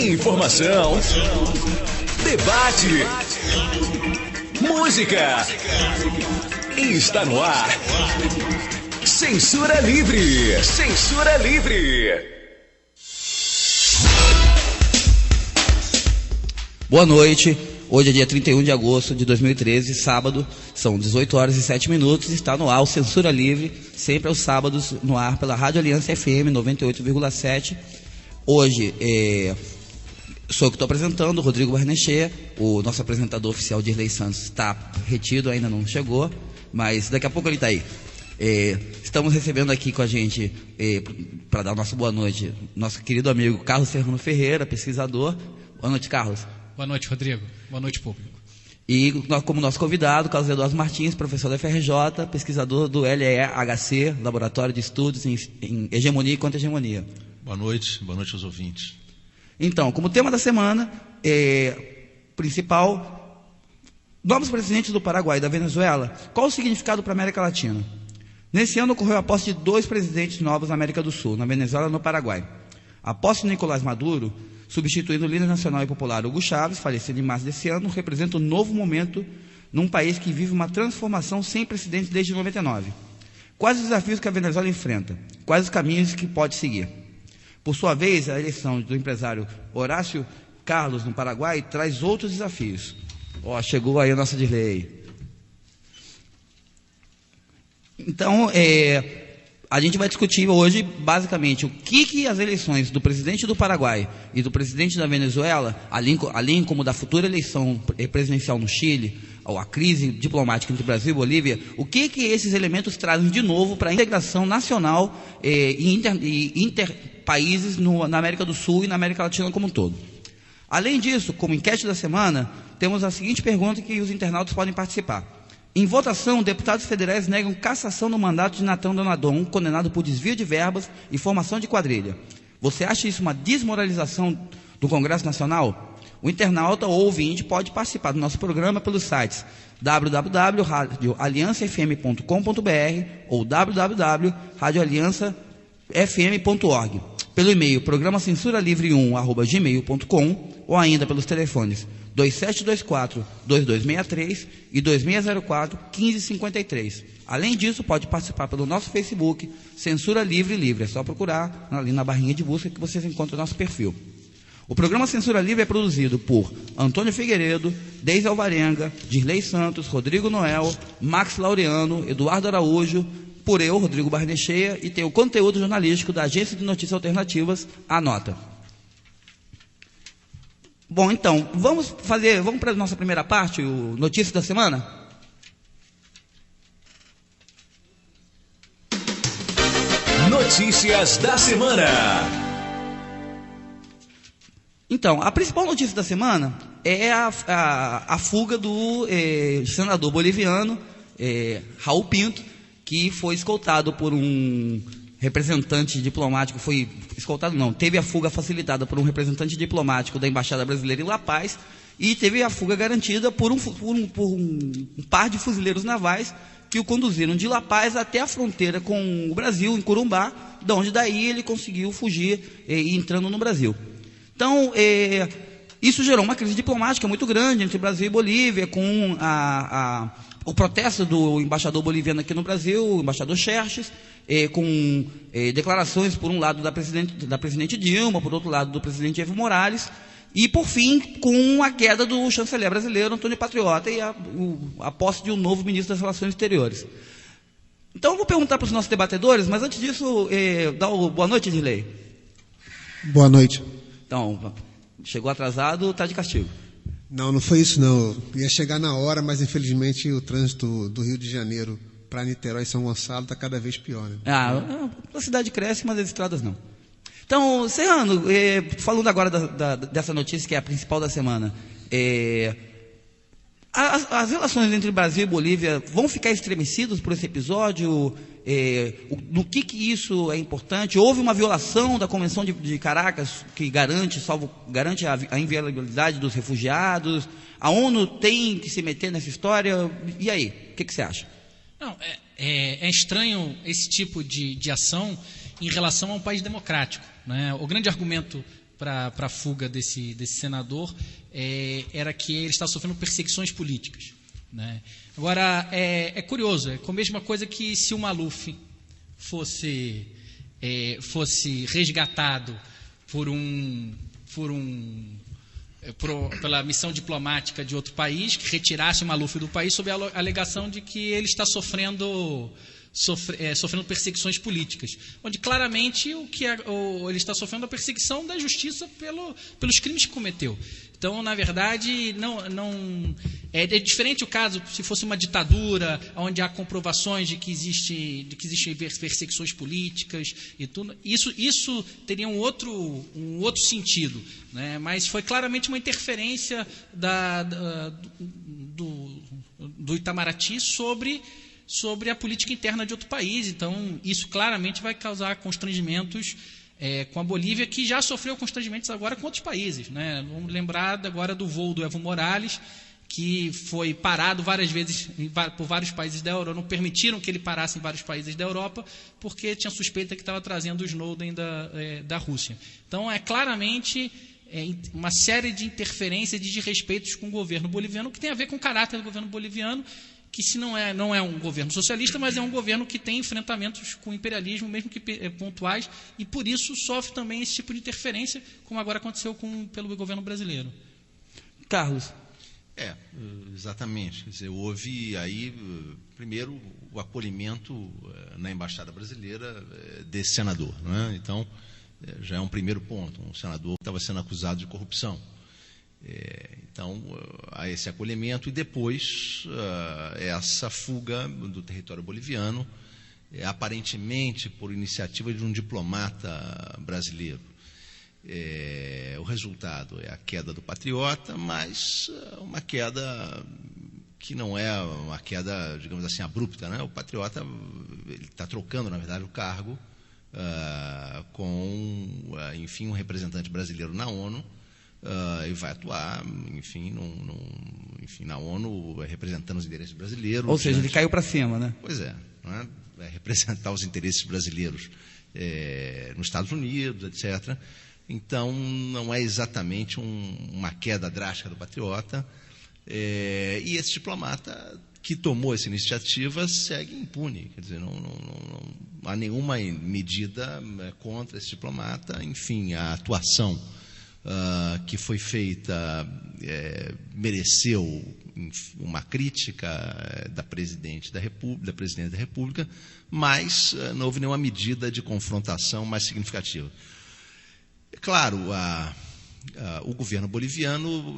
Informação, debate, música. Está no ar. Censura Livre. Censura Livre. Boa noite. Hoje é dia 31 de agosto de 2013, sábado, são 18 horas e 7 minutos, está no ar o Censura Livre, sempre aos sábados no ar pela Rádio Aliança FM 98,7. Hoje sou eu que estou apresentando, Rodrigo Barnechea, o nosso apresentador oficial Dirley Santos está retido, ainda não chegou, mas daqui a pouco ele está aí. Estamos recebendo aqui com a gente, para dar nossa boa noite, nosso querido amigo Carlos Serrano Ferreira, pesquisador. Boa noite, Carlos. Boa noite, Rodrigo. Boa noite, público. E como nosso convidado, Carlos Eduardo Martins, professor da FRJ, pesquisador do LEHC, Laboratório de Estudos em Hegemonia e Contra-Hegemonia. Boa noite aos ouvintes. Então, como tema da semana, principal, novos presidentes do Paraguai e da Venezuela, qual o significado para a América Latina? Nesse ano ocorreu a posse de 2 presidentes novos na América do Sul, na Venezuela e no Paraguai. A posse de Nicolás Maduro, substituindo o líder nacional e popular Hugo Chávez, falecido em março desse ano, representa um novo momento num país que vive uma transformação sem precedentes desde 99. Quais os desafios que a Venezuela enfrenta? Quais os caminhos que pode seguir? Por sua vez, a eleição do empresário Horácio Carlos no Paraguai traz outros desafios. Chegou aí a nossa Dirley. Então, a gente vai discutir hoje, basicamente, o que as eleições do presidente do Paraguai e do presidente da Venezuela, além como da futura eleição presidencial no Chile, ou a crise diplomática entre Brasil e Bolívia, o que esses elementos trazem de novo para a integração nacional e interpaíses na América do Sul e na América Latina como um todo. Além disso, como enquete da semana, temos a seguinte pergunta que os internautas podem participar. Em votação, deputados federais negam cassação no mandato de Natan Donadon, condenado por desvio de verbas e formação de quadrilha. Você acha isso uma desmoralização do Congresso Nacional? O internauta ou ouvinte pode participar do nosso programa pelos sites www.radioaliançafm.com.br ou www.radioaliançafm.org, pelo e-mail programacensuralivre1@gmail.com ou ainda pelos telefones 2724-2263 e 2604-1553. Além disso, pode participar pelo nosso Facebook, Censura Livre Livre. É só procurar ali na barrinha de busca que vocês encontram o nosso perfil. O programa Censura Livre é produzido por Antônio Figueiredo, Deise Alvarenga, Dirley Santos, Rodrigo Noel, Max Laureano, Eduardo Araújo, por eu, Rodrigo Barnechea, e tem o conteúdo jornalístico da Agência de Notícias Alternativas, a Nota. Bom, então, vamos para a nossa primeira parte, o Notícias da Semana? Notícias da Semana. Então, a principal notícia da semana é a fuga do senador boliviano Raul Pinto, que foi escoltado por um representante diplomático, teve a fuga facilitada por um representante diplomático da Embaixada Brasileira em La Paz e teve a fuga garantida por um par de fuzileiros navais que o conduziram de La Paz até a fronteira com o Brasil, em Corumbá, de onde daí ele conseguiu fugir entrando no Brasil. Então, isso gerou uma crise diplomática muito grande entre Brasil e Bolívia, com o protesto do embaixador boliviano aqui no Brasil, o embaixador Xerxes, com declarações, por um lado, da presidente Dilma, por outro lado, do presidente Evo Morales, e, por fim, com a queda do chanceler brasileiro, Antônio Patriota, e a posse de um novo ministro das Relações Exteriores. Então, eu vou perguntar para os nossos debatedores, mas antes disso, dá boa noite, Dirley. Boa noite. Então, chegou atrasado, está de castigo. Não foi isso não. Eu ia chegar na hora, mas infelizmente o trânsito do Rio de Janeiro para Niterói e São Gonçalo está cada vez pior, né? A cidade cresce, mas as estradas não. Então, Serrano, falando agora dessa notícia que é a principal da semana, as relações entre Brasil e Bolívia vão ficar estremecidas por esse episódio? No que isso é importante? Houve uma violação da Convenção de Caracas que garante a inviolabilidade dos refugiados? A ONU tem que se meter nessa história? E aí, o que você acha? Não, é estranho esse tipo de ação em relação a um país democrático, né? O grande argumento para a fuga desse senador era que ele está sofrendo perseguições políticas, né? Agora, é curioso, é a mesma coisa que se o Maluf fosse resgatado pela missão diplomática de outro país, que retirasse o Maluf do país sob a alegação de que ele está sofrendo perseguições políticas, onde claramente ele está sofrendo a perseguição da justiça pelos crimes que cometeu. Então, na verdade, não é diferente o caso se fosse uma ditadura, onde há comprovações de que existem perseguições políticas e tudo. Isso teria um outro sentido, né? Mas foi claramente uma interferência do Itamaraty sobre a política interna de outro país. Então, isso claramente vai causar constrangimentos com a Bolívia, que já sofreu constrangimentos agora com outros países, né? Vamos lembrar agora do voo do Evo Morales, que foi parado várias vezes por vários países da Europa, não permitiram que ele parasse em vários países da Europa, porque tinha suspeita que estava trazendo o Snowden da Rússia. Então, claramente uma série de interferências e de desrespeitos com o governo boliviano, que tem a ver com o caráter do governo boliviano, que se não é um governo socialista, mas é um governo que tem enfrentamentos com o imperialismo, mesmo que pontuais, e por isso sofre também esse tipo de interferência, como agora aconteceu pelo governo brasileiro. Carlos. Exatamente. Quer dizer, houve aí, primeiro, o acolhimento na Embaixada Brasileira desse senador, né? Então, já é um primeiro ponto, um senador que estava sendo acusado de corrupção. Então, há esse acolhimento e depois essa fuga do território boliviano, aparentemente por iniciativa de um diplomata brasileiro. O resultado é a queda do Patriota, mas uma queda que não é uma queda, digamos assim, abrupta, né? O Patriota está trocando, na verdade, o cargo com, enfim, um representante brasileiro na ONU, e vai atuar, enfim, na ONU, representando os interesses brasileiros. Ou seja, ele caiu para cima, né? Pois é, né? Representar os interesses brasileiros nos Estados Unidos, etc. Então, não é exatamente uma queda drástica do Patriota. E esse diplomata que tomou essa iniciativa segue impune. Quer dizer, não há nenhuma medida contra esse diplomata. Enfim, a atuação que foi feita mereceu uma crítica da Presidente da República, mas não houve nenhuma medida de confrontação mais significativa. É claro, o governo boliviano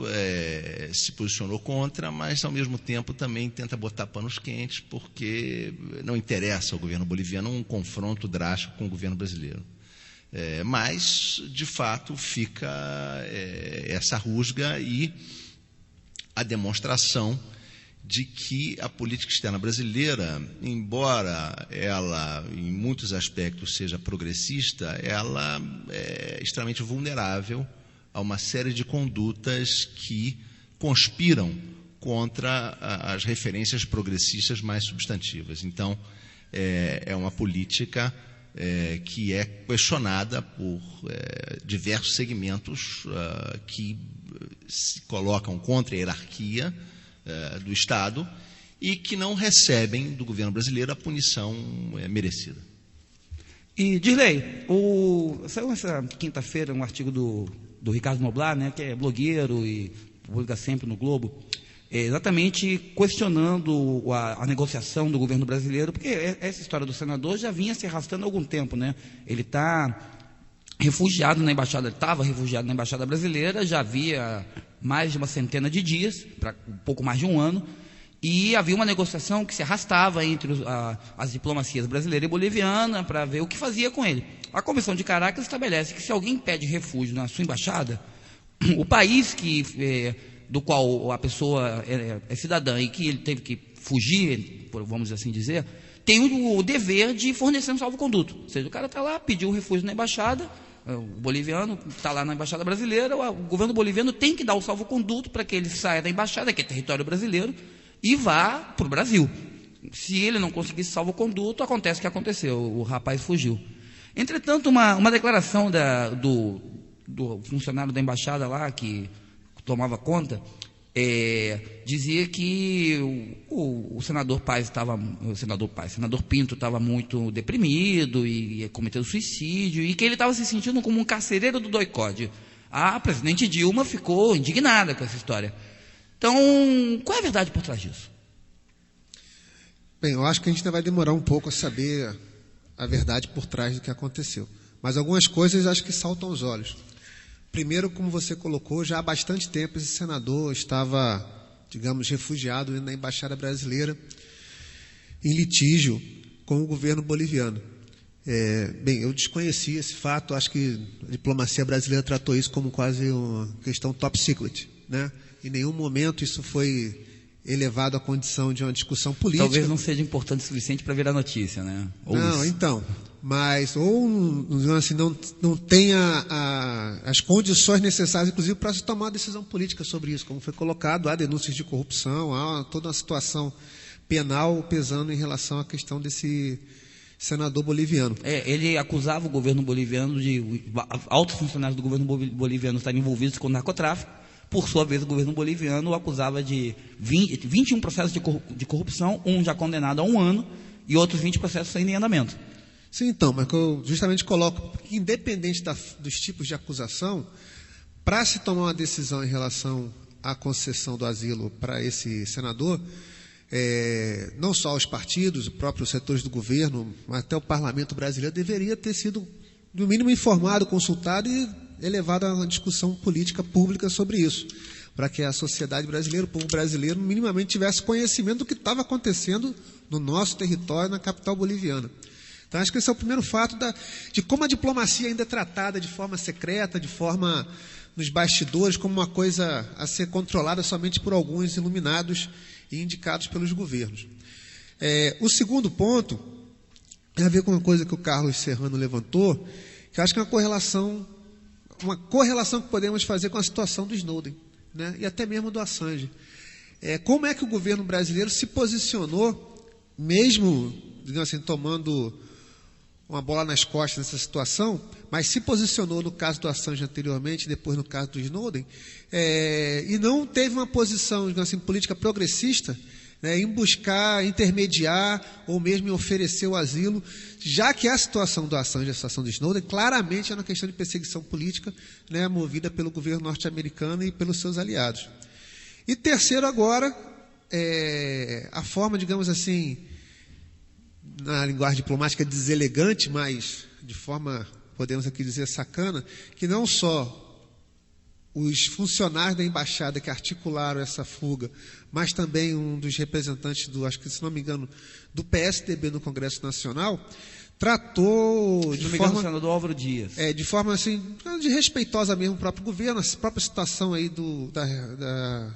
se posicionou contra, mas ao mesmo tempo também tenta botar panos quentes, porque não interessa ao governo boliviano um confronto drástico com o governo brasileiro. Mas, de fato, fica essa rusga e a demonstração de que a política externa brasileira, embora ela, em muitos aspectos, seja progressista, ela é extremamente vulnerável a uma série de condutas que conspiram contra as referências progressistas mais substantivas. Então, é uma política que é questionada por diversos segmentos que se colocam contra a hierarquia do Estado e que não recebem do governo brasileiro a punição merecida. E, Dirley, saiu essa quinta-feira um artigo do Ricardo Noblar, né, que é blogueiro e publica sempre no Globo, exatamente questionando a negociação do governo brasileiro, porque essa história do senador já vinha se arrastando há algum tempo, né? Ele está refugiado na embaixada, estava refugiado na embaixada brasileira, já havia mais de uma centena de dias, para um pouco mais de um ano, e havia uma negociação que se arrastava entre as diplomacias brasileira e boliviana para ver o que fazia com ele. A Convenção de Caracas estabelece que se alguém pede refúgio na sua embaixada, o país do qual a pessoa é cidadã e que ele teve que fugir, vamos assim dizer, tem o dever de fornecer um salvo-conduto. Ou seja, o cara está lá, pediu refúgio na embaixada, o boliviano está lá na embaixada brasileira, o governo boliviano tem que dar o salvo-conduto para que ele saia da embaixada, que é território brasileiro, e vá para o Brasil. Se ele não conseguir salvo-conduto, acontece o que aconteceu, o rapaz fugiu. Entretanto, uma declaração do funcionário da embaixada lá, que tomava conta, dizia que o senador Pinto estava muito deprimido e cometeu suicídio, e que ele estava se sentindo como um carcereiro do doicode. A presidente Dilma ficou indignada com essa história. Então, qual é a verdade por trás disso? Bem, eu acho que a gente ainda vai demorar um pouco a saber a verdade por trás do que aconteceu. Mas algumas coisas acho que saltam aos olhos. Primeiro, como você colocou, já há bastante tempo esse senador estava, digamos, refugiado na Embaixada Brasileira em litígio com o governo boliviano. Bem, eu desconheci esse fato, acho que a diplomacia brasileira tratou isso como quase uma questão top secret, né? Em nenhum momento isso foi elevado à condição de uma discussão política. Talvez não seja importante o suficiente para virar notícia, né? Então, mas assim, não tenha as condições necessárias, inclusive, para se tomar uma decisão política sobre isso. Como foi colocado, há denúncias de corrupção, há toda uma situação penal pesando em relação à questão desse senador boliviano. Ele acusava o governo boliviano altos funcionários do governo boliviano estarem envolvidos com narcotráfico. Por sua vez, o governo boliviano o acusava de 21 processos de corrupção, um já condenado a 1 ano e outros 20 processos ainda em andamento. Sim, então, mas que eu justamente coloco que, independente dos tipos de acusação, para se tomar uma decisão em relação à concessão do asilo para esse senador, não só os partidos, os próprios setores do governo, mas até o parlamento brasileiro deveria ter sido, no mínimo, informado, consultado e elevado a uma discussão política pública sobre isso, para que a sociedade brasileira, o povo brasileiro, minimamente tivesse conhecimento do que estava acontecendo no nosso território, na capital boliviana. Então, acho que esse é o primeiro fato de como a diplomacia ainda é tratada de forma secreta, de forma nos bastidores, como uma coisa a ser controlada somente por alguns iluminados e indicados pelos governos. O segundo ponto tem a ver com uma coisa que o Carlos Serrano levantou, que eu acho que é uma correlação que podemos fazer com a situação do Snowden, né? E até mesmo do Assange. Como é que o governo brasileiro se posicionou, mesmo, digamos assim, tomando uma bola nas costas nessa situação, mas se posicionou no caso do Assange anteriormente, depois no caso do Snowden, e não teve uma posição, digamos assim, política progressista, né, em buscar intermediar ou mesmo em oferecer o asilo, já que a situação do Assange e a situação do Snowden claramente é uma questão de perseguição política, né, movida pelo governo norte-americano e pelos seus aliados. E terceiro agora, a forma, digamos assim, na linguagem diplomática deselegante, mas de forma, podemos aqui dizer, sacana, que não só os funcionários da embaixada que articularam essa fuga, mas também um dos representantes acho que, se não me engano, do PSDB no Congresso Nacional, tratou de forma... o senador Álvaro Dias. De forma, assim, de respeitosa mesmo o próprio governo, a própria situação aí da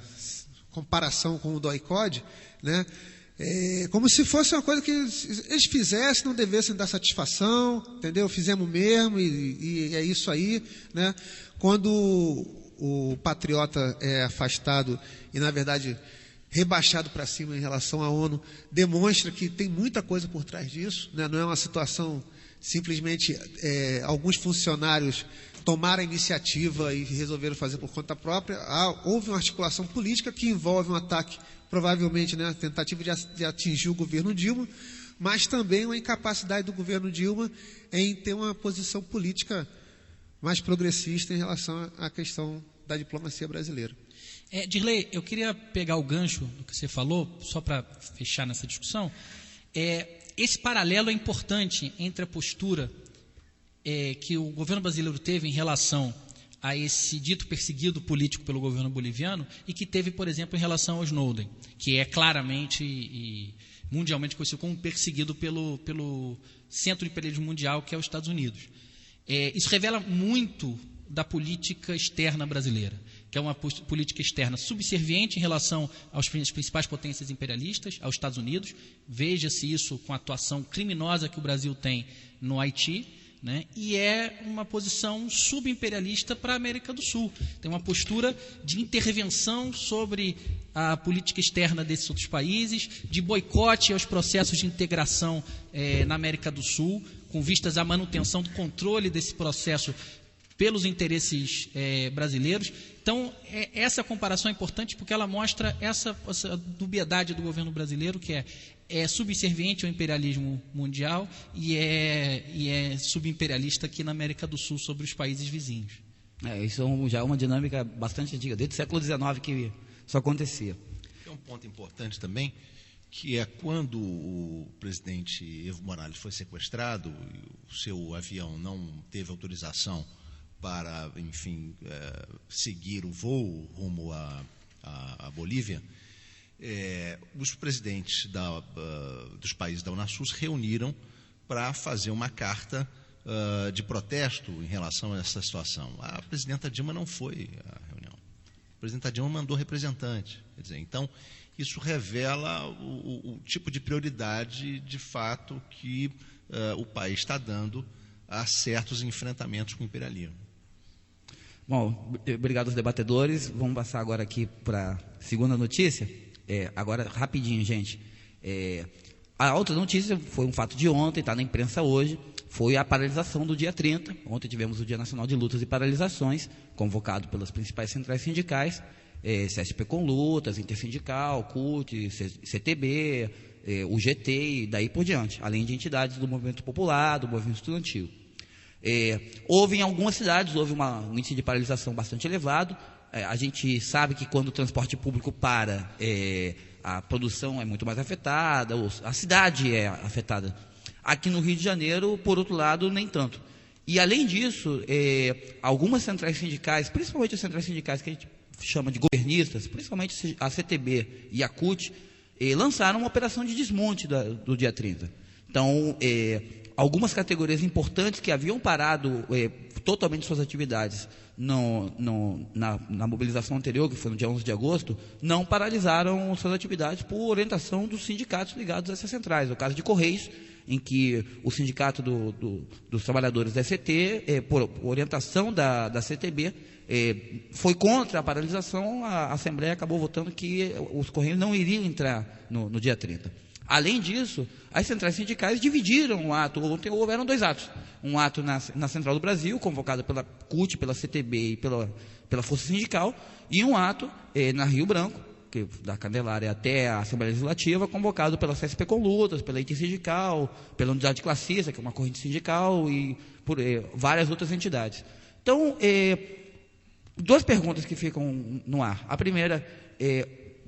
comparação com o DOI-CODE, né? Como se fosse uma coisa que eles fizessem, não devessem dar satisfação, entendeu? Fizemos mesmo e é isso aí, né? Quando o patriota é afastado e, na verdade, rebaixado para cima em relação à ONU, demonstra que tem muita coisa por trás disso, né? Não é uma situação simplesmente alguns funcionários tomaram a iniciativa e resolveram fazer por conta própria. Houve uma articulação política que envolve um ataque, provavelmente, né, tentativa de atingir o governo Dilma, mas também uma incapacidade do governo Dilma em ter uma posição política mais progressista em relação à questão da diplomacia brasileira. Dirley, eu queria pegar o gancho do que você falou, só para fechar nessa discussão. Esse paralelo é importante entre a postura que o governo brasileiro teve em relação a esse dito perseguido político pelo governo boliviano e que teve, por exemplo, em relação ao Snowden, que é claramente e mundialmente conhecido como perseguido pelo Centro de Imperialismo Mundial, que é os Estados Unidos. Isso revela muito da política externa brasileira, que é uma política externa subserviente em relação às principais potências imperialistas, aos Estados Unidos. Veja-se isso com a atuação criminosa que o Brasil tem no Haiti, né? E é uma posição subimperialista para a América do Sul. Tem uma postura de intervenção sobre a política externa desses outros países, de boicote aos processos de integração na América do Sul, com vistas à manutenção do controle desse processo pelos interesses brasileiros. Então, essa comparação é importante porque ela mostra essa dubiedade do governo brasileiro, que é subserviente ao imperialismo mundial e é subimperialista aqui na América do Sul sobre os países vizinhos. Isso já é uma dinâmica bastante antiga, desde o século XIX que isso acontecia. Tem um ponto importante também, que é quando o presidente Evo Morales foi sequestrado, e o seu avião não teve autorização para, enfim, seguir o voo rumo à Bolívia, os presidentes dos países da Unasul se reuniram para fazer uma carta de protesto em relação a essa situação. A presidenta Dilma não foi à reunião. A presidenta Dilma mandou representante. Quer dizer, então, isso revela o tipo de prioridade, de fato, que o país está dando a certos enfrentamentos com o imperialismo. Bom, obrigado aos debatedores. Vamos passar agora aqui para a segunda notícia. Agora, rapidinho, gente. A outra notícia foi um fato de ontem, está na imprensa hoje, foi a paralisação do dia 30. Ontem tivemos o Dia Nacional de Lutas e Paralisações, convocado pelas principais centrais sindicais, CSP com Lutas, Intersindical, CUT, CTB, UGT e daí por diante, além de entidades do movimento popular, do movimento estudantil. Houve em algumas cidades, um índice de paralisação bastante elevado. A gente sabe que quando o transporte público para, a produção é muito mais afetada, a cidade é afetada. Aqui no Rio de Janeiro, por outro lado, nem tanto. E, além disso, algumas centrais sindicais, principalmente as centrais sindicais que a gente chama de governistas, principalmente a CTB e a CUT, lançaram uma operação de desmonte do dia 30. Então, algumas categorias importantes que haviam parado totalmente suas atividades na mobilização anterior, que foi no dia 11 de agosto, não paralisaram suas atividades por orientação dos sindicatos ligados a essas centrais. O caso de Correios, em que o sindicato dos trabalhadores da SCT, por orientação da CTB, foi contra a paralisação. A Assembleia acabou votando que os Correios não iriam entrar no dia 30. Além disso, as centrais sindicais dividiram o ato. Ontem houveram 2 atos. Um ato na Central do Brasil, convocado pela CUT, pela CTB e pela Força Sindical, e um ato na Rio Branco, da Candelária até a Assembleia Legislativa, convocado pela CSP com Lutas, pela Intersindical, pela Unidade Classista, que é uma corrente sindical, e por várias outras entidades. Então, 2 perguntas que ficam no ar. A primeira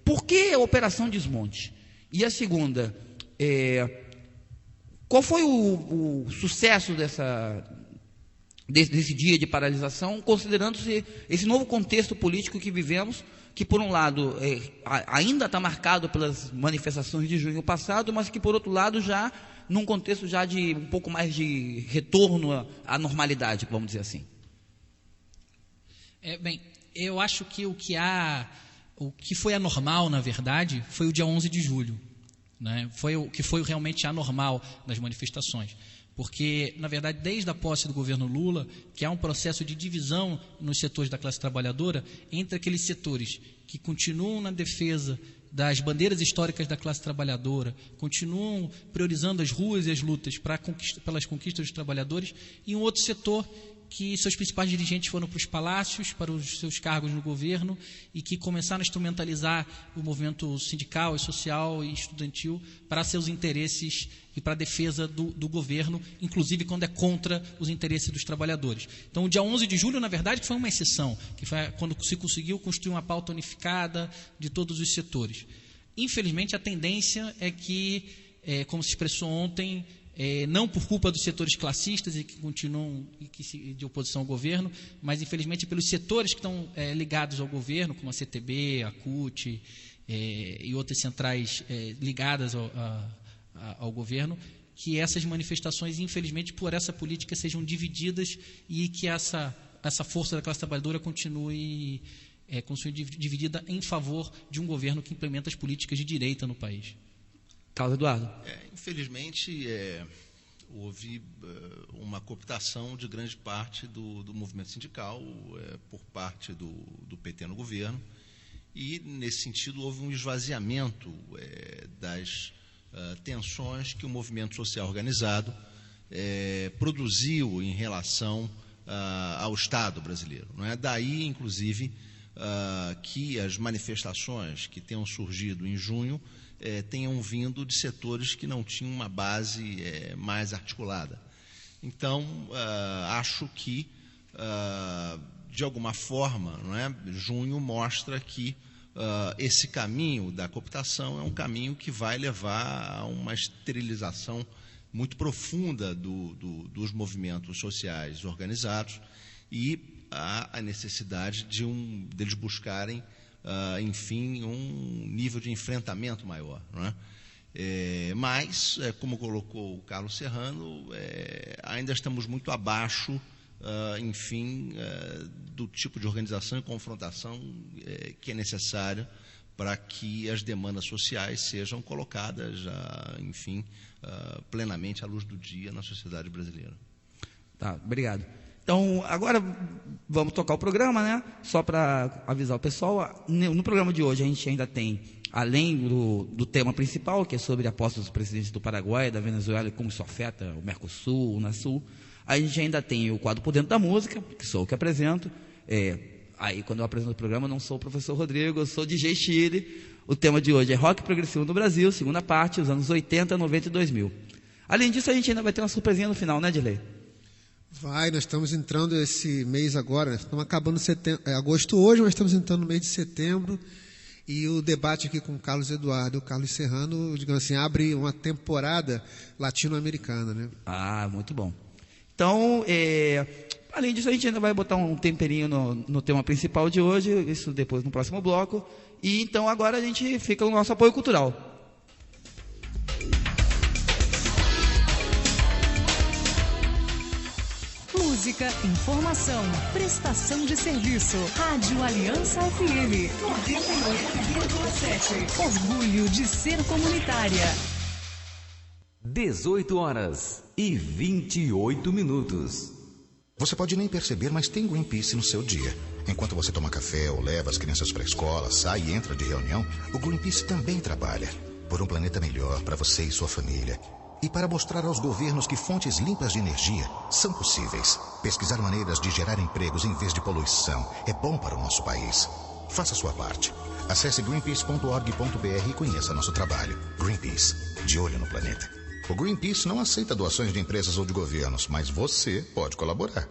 por que a Operação Desmonte? E a segunda, qual foi o sucesso desse dia de paralisação, considerando-se esse novo contexto político que vivemos, que, por um lado, ainda está marcado pelas manifestações de junho passado, mas que, por outro lado, já num contexto já de um pouco mais de retorno à normalidade, vamos dizer assim? Bem, eu acho que o que foi anormal, na verdade, foi o dia 11 de julho. Né? Foi o que foi realmente anormal das manifestações. Porque, na verdade, desde a posse do governo Lula, que há um processo de divisão nos setores da classe trabalhadora, entre aqueles setores que continuam na defesa das bandeiras históricas da classe trabalhadora, continuam priorizando as ruas e as lutas pelas conquistas dos trabalhadores, e um outro setor que seus principais dirigentes foram para os palácios, para os seus cargos no governo, e que começaram a instrumentalizar o movimento sindical e social e estudantil para seus interesses e para a defesa do governo, inclusive quando é contra os interesses dos trabalhadores. Então, o dia 11 de julho, na verdade, foi uma exceção, que foi quando se conseguiu construir uma pauta unificada de todos os setores. Infelizmente, a tendência é que, como se expressou ontem, não por culpa dos setores classistas e que continuam de oposição ao governo, mas infelizmente pelos setores que estão ligados ao governo, como a CTB, a CUT e outras centrais ligadas ao governo, que essas manifestações, infelizmente, por essa política sejam divididas e que essa força da classe trabalhadora continue dividida em favor de um governo que implementa as políticas de direita no país. Carlos Eduardo. Infelizmente, houve uma cooptação de grande parte do movimento sindical por parte do PT no governo, e, nesse sentido, houve um esvaziamento das tensões que o movimento social organizado produziu em relação ao Estado brasileiro. Não é? Daí, inclusive, que as manifestações que tenham surgido em junho tenham vindo de setores que não tinham uma base mais articulada. Então, acho que, de alguma forma, não é? Junho mostra que esse caminho da cooptação é um caminho que vai levar a uma esterilização muito profunda dos movimentos sociais organizados e a necessidade deles buscarem, enfim, um nível de enfrentamento maior. Não é? Mas, como colocou o Carlos Serrano, ainda estamos muito abaixo, enfim, do tipo de organização e confrontação que é necessário para que as demandas sociais sejam colocadas, enfim, plenamente à luz do dia na sociedade brasileira. Tá, obrigado. Então, agora vamos tocar o programa, né? Só para avisar o pessoal, no programa de hoje a gente ainda tem, além do tema principal, que é sobre a posse dos presidentes do Paraguai e da Venezuela e como isso afeta o Mercosul, o Unasul, a gente ainda tem o quadro Por Dentro da Música, que sou eu que apresento. Aí, quando eu apresento o programa, eu não sou o professor Rodrigo, eu sou DJ Chile. O tema de hoje é Rock Progressivo no Brasil, segunda parte, os anos 80, 90 e 2000. Além disso, a gente ainda vai ter uma surpresinha no final, né, Dilei? Vai, nós estamos entrando esse mês agora, estamos acabando agosto hoje, mas estamos entrando no mês de setembro, e o debate aqui com o Carlos Eduardo e o Carlos Serrano, digamos assim, abre uma temporada latino-americana, né? Ah, muito bom. Então, além disso, a gente ainda vai botar um temperinho no tema principal de hoje, isso depois no próximo bloco, e então agora a gente fica no nosso apoio cultural. Música, informação, prestação de serviço. Rádio Aliança FM 98,7. Orgulho de ser comunitária. 18h28. Você pode nem perceber, mas tem Greenpeace no seu dia. Enquanto você toma café ou leva as crianças para a escola, sai e entra de reunião, o Greenpeace também trabalha por um planeta melhor para você e sua família. E para mostrar aos governos que fontes limpas de energia são possíveis. Pesquisar maneiras de gerar empregos em vez de poluição é bom para o nosso país. Faça a sua parte. Acesse greenpeace.org.br e conheça nosso trabalho. Greenpeace, de olho no planeta. O Greenpeace não aceita doações de empresas ou de governos, mas você pode colaborar.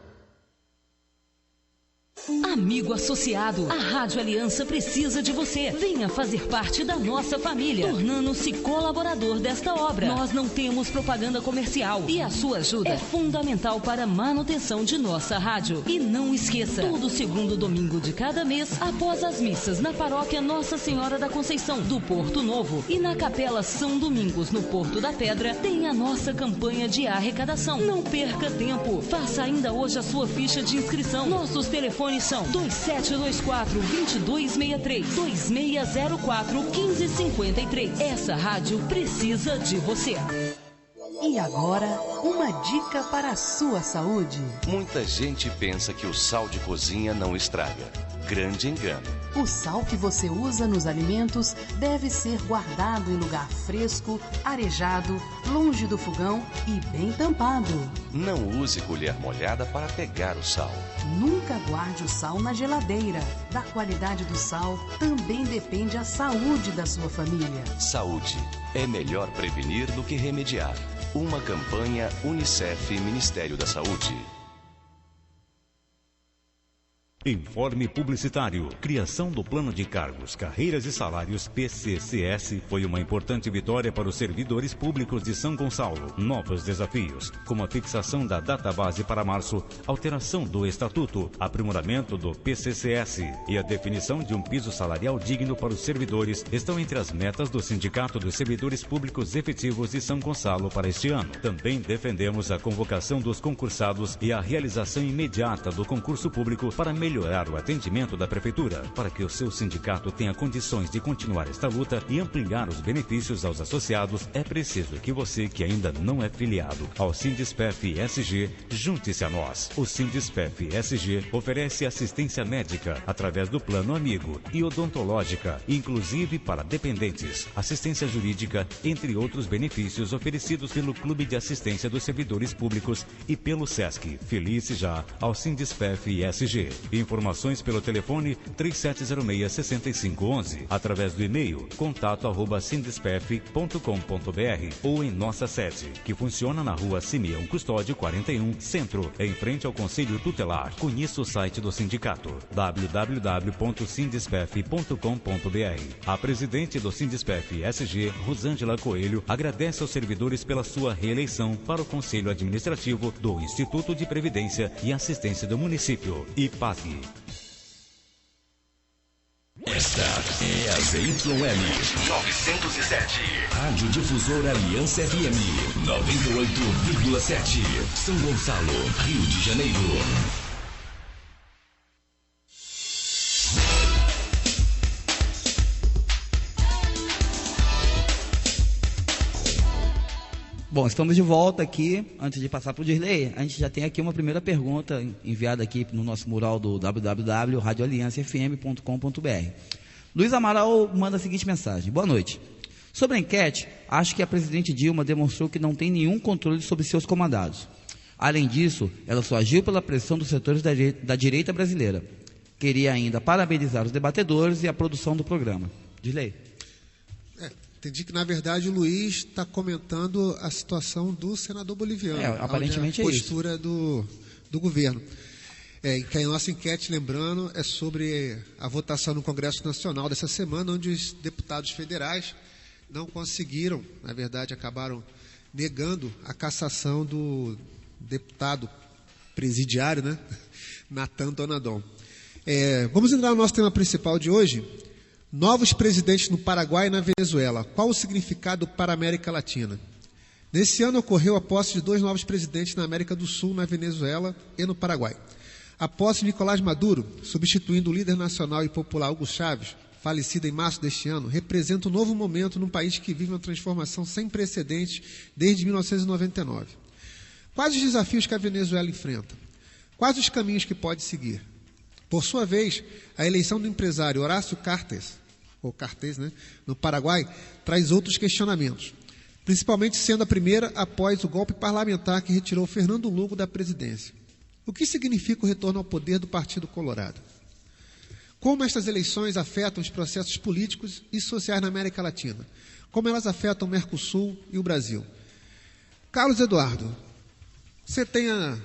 Amigo associado, a Rádio Aliança precisa de você. Venha fazer parte da nossa família, tornando-se colaborador desta obra. Nós não temos propaganda comercial e a sua ajuda é fundamental para a manutenção de nossa rádio. E não esqueça, todo segundo domingo de cada mês, após as missas na paróquia Nossa Senhora da Conceição, do Porto Novo, e na Capela São Domingos, no Porto da Pedra, tem a nossa campanha de arrecadação. Não perca tempo, faça ainda hoje a sua ficha de inscrição. Nossos telefones são 2724-2263, 2604-1553. Essa rádio precisa de você. E agora, uma dica para a sua saúde. Muita gente pensa que o sal de cozinha não estraga. Grande engano. O sal que você usa nos alimentos deve ser guardado em lugar fresco, arejado, longe do fogão e bem tampado. Não use colher molhada para pegar o sal. Nunca guarde o sal na geladeira. Da qualidade do sal também depende a saúde da sua família. Saúde. É melhor prevenir do que remediar. Uma campanha Unicef e Ministério da Saúde. Informe publicitário. Criação do Plano de Cargos, Carreiras e Salários PCCS foi uma importante vitória para os servidores públicos de São Gonçalo. Novos desafios, como a fixação da database para março, alteração do estatuto, aprimoramento do PCCS e a definição de um piso salarial digno para os servidores, estão entre as metas do Sindicato dos Servidores Públicos Efetivos de São Gonçalo para este ano. Também defendemos a convocação dos concursados e a realização imediata do concurso público para melhorar melhorar o atendimento da Prefeitura. Para que o seu sindicato tenha condições de continuar esta luta e ampliar os benefícios aos associados, é preciso que você, que ainda não é filiado ao Sindispef SG, junte-se a nós. O Sindispef SG oferece assistência médica através do Plano Amigo e odontológica, inclusive para dependentes, assistência jurídica, entre outros benefícios oferecidos pelo Clube de Assistência dos Servidores Públicos e pelo SESC. Filie-se já ao Sindispef SG. Informações pelo telefone 3706-6511, através do e-mail contato@sindispef.com.br ou em nossa sede, que funciona na rua Simeão Custódio 41, Centro, em frente ao Conselho Tutelar. Conheça o site do sindicato, www.sindispef.com.br. A presidente do Sindispef SG, Rosângela Coelho, agradece aos servidores pela sua reeleição para o Conselho Administrativo do Instituto de Previdência e Assistência do Município, IPASG. Esta é a ZYM 907, Rádio Difusora Aliança FM 98,7, São Gonçalo, Rio de Janeiro. Bom, estamos de volta aqui. Antes de passar para o Dirley, a gente já tem aqui uma primeira pergunta enviada aqui no nosso mural do www.radioaliançafm.com.br. Luiz Amaral manda a seguinte mensagem: boa noite. Sobre a enquete, acho que a presidente Dilma demonstrou que não tem nenhum controle sobre seus comandados. Além disso, ela só agiu pela pressão dos setores da direita brasileira. Queria ainda parabenizar os debatedores e a produção do programa. Dirley. Entendi que, na verdade, o Luiz está comentando a situação do senador boliviano. Aparentemente a postura do governo. Que a nossa enquete, lembrando, é sobre a votação no Congresso Nacional dessa semana, onde os deputados federais não conseguiram, na verdade, acabaram negando a cassação do deputado presidiário, né, Nathan Donadon. Vamos entrar no nosso tema principal de hoje. Novos presidentes no Paraguai e na Venezuela. Qual o significado para a América Latina? Nesse ano ocorreu a posse de 2 novos presidentes na América do Sul, na Venezuela e no Paraguai. A posse de Nicolás Maduro, substituindo o líder nacional e popular Hugo Chávez, falecido em março deste ano, representa um novo momento num país que vive uma transformação sem precedentes desde 1999. Quais os desafios que a Venezuela enfrenta? Quais os caminhos que pode seguir? Por sua vez, a eleição do empresário Horácio Cartes, no Paraguai, traz outros questionamentos, principalmente sendo a primeira após o golpe parlamentar que retirou Fernando Lugo da presidência. O que significa o retorno ao poder do Partido Colorado? Como estas eleições afetam os processos políticos e sociais na América Latina? Como elas afetam o Mercosul e o Brasil? Carlos Eduardo, você tem a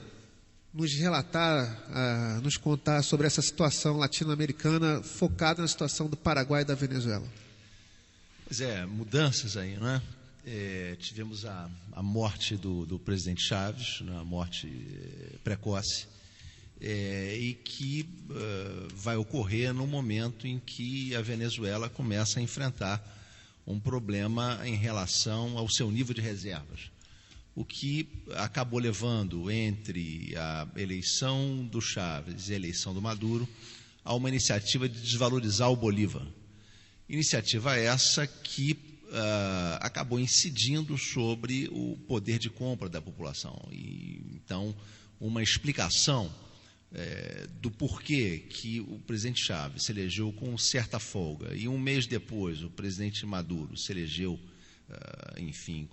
nos relatar, nos contar sobre essa situação latino-americana focada na situação do Paraguai e da Venezuela. Pois mudanças aí, não é? Tivemos a morte do presidente Chávez, uma morte precoce, e que vai ocorrer no momento em que a Venezuela começa a enfrentar um problema em relação ao seu nível de reservas. O que acabou levando entre a eleição do Chávez e a eleição do Maduro a uma iniciativa de desvalorizar o Bolívar. Iniciativa essa que acabou incidindo sobre o poder de compra da população. E, então, uma explicação do porquê que o presidente Chávez se elegeu com certa folga e um mês depois o presidente Maduro se elegeu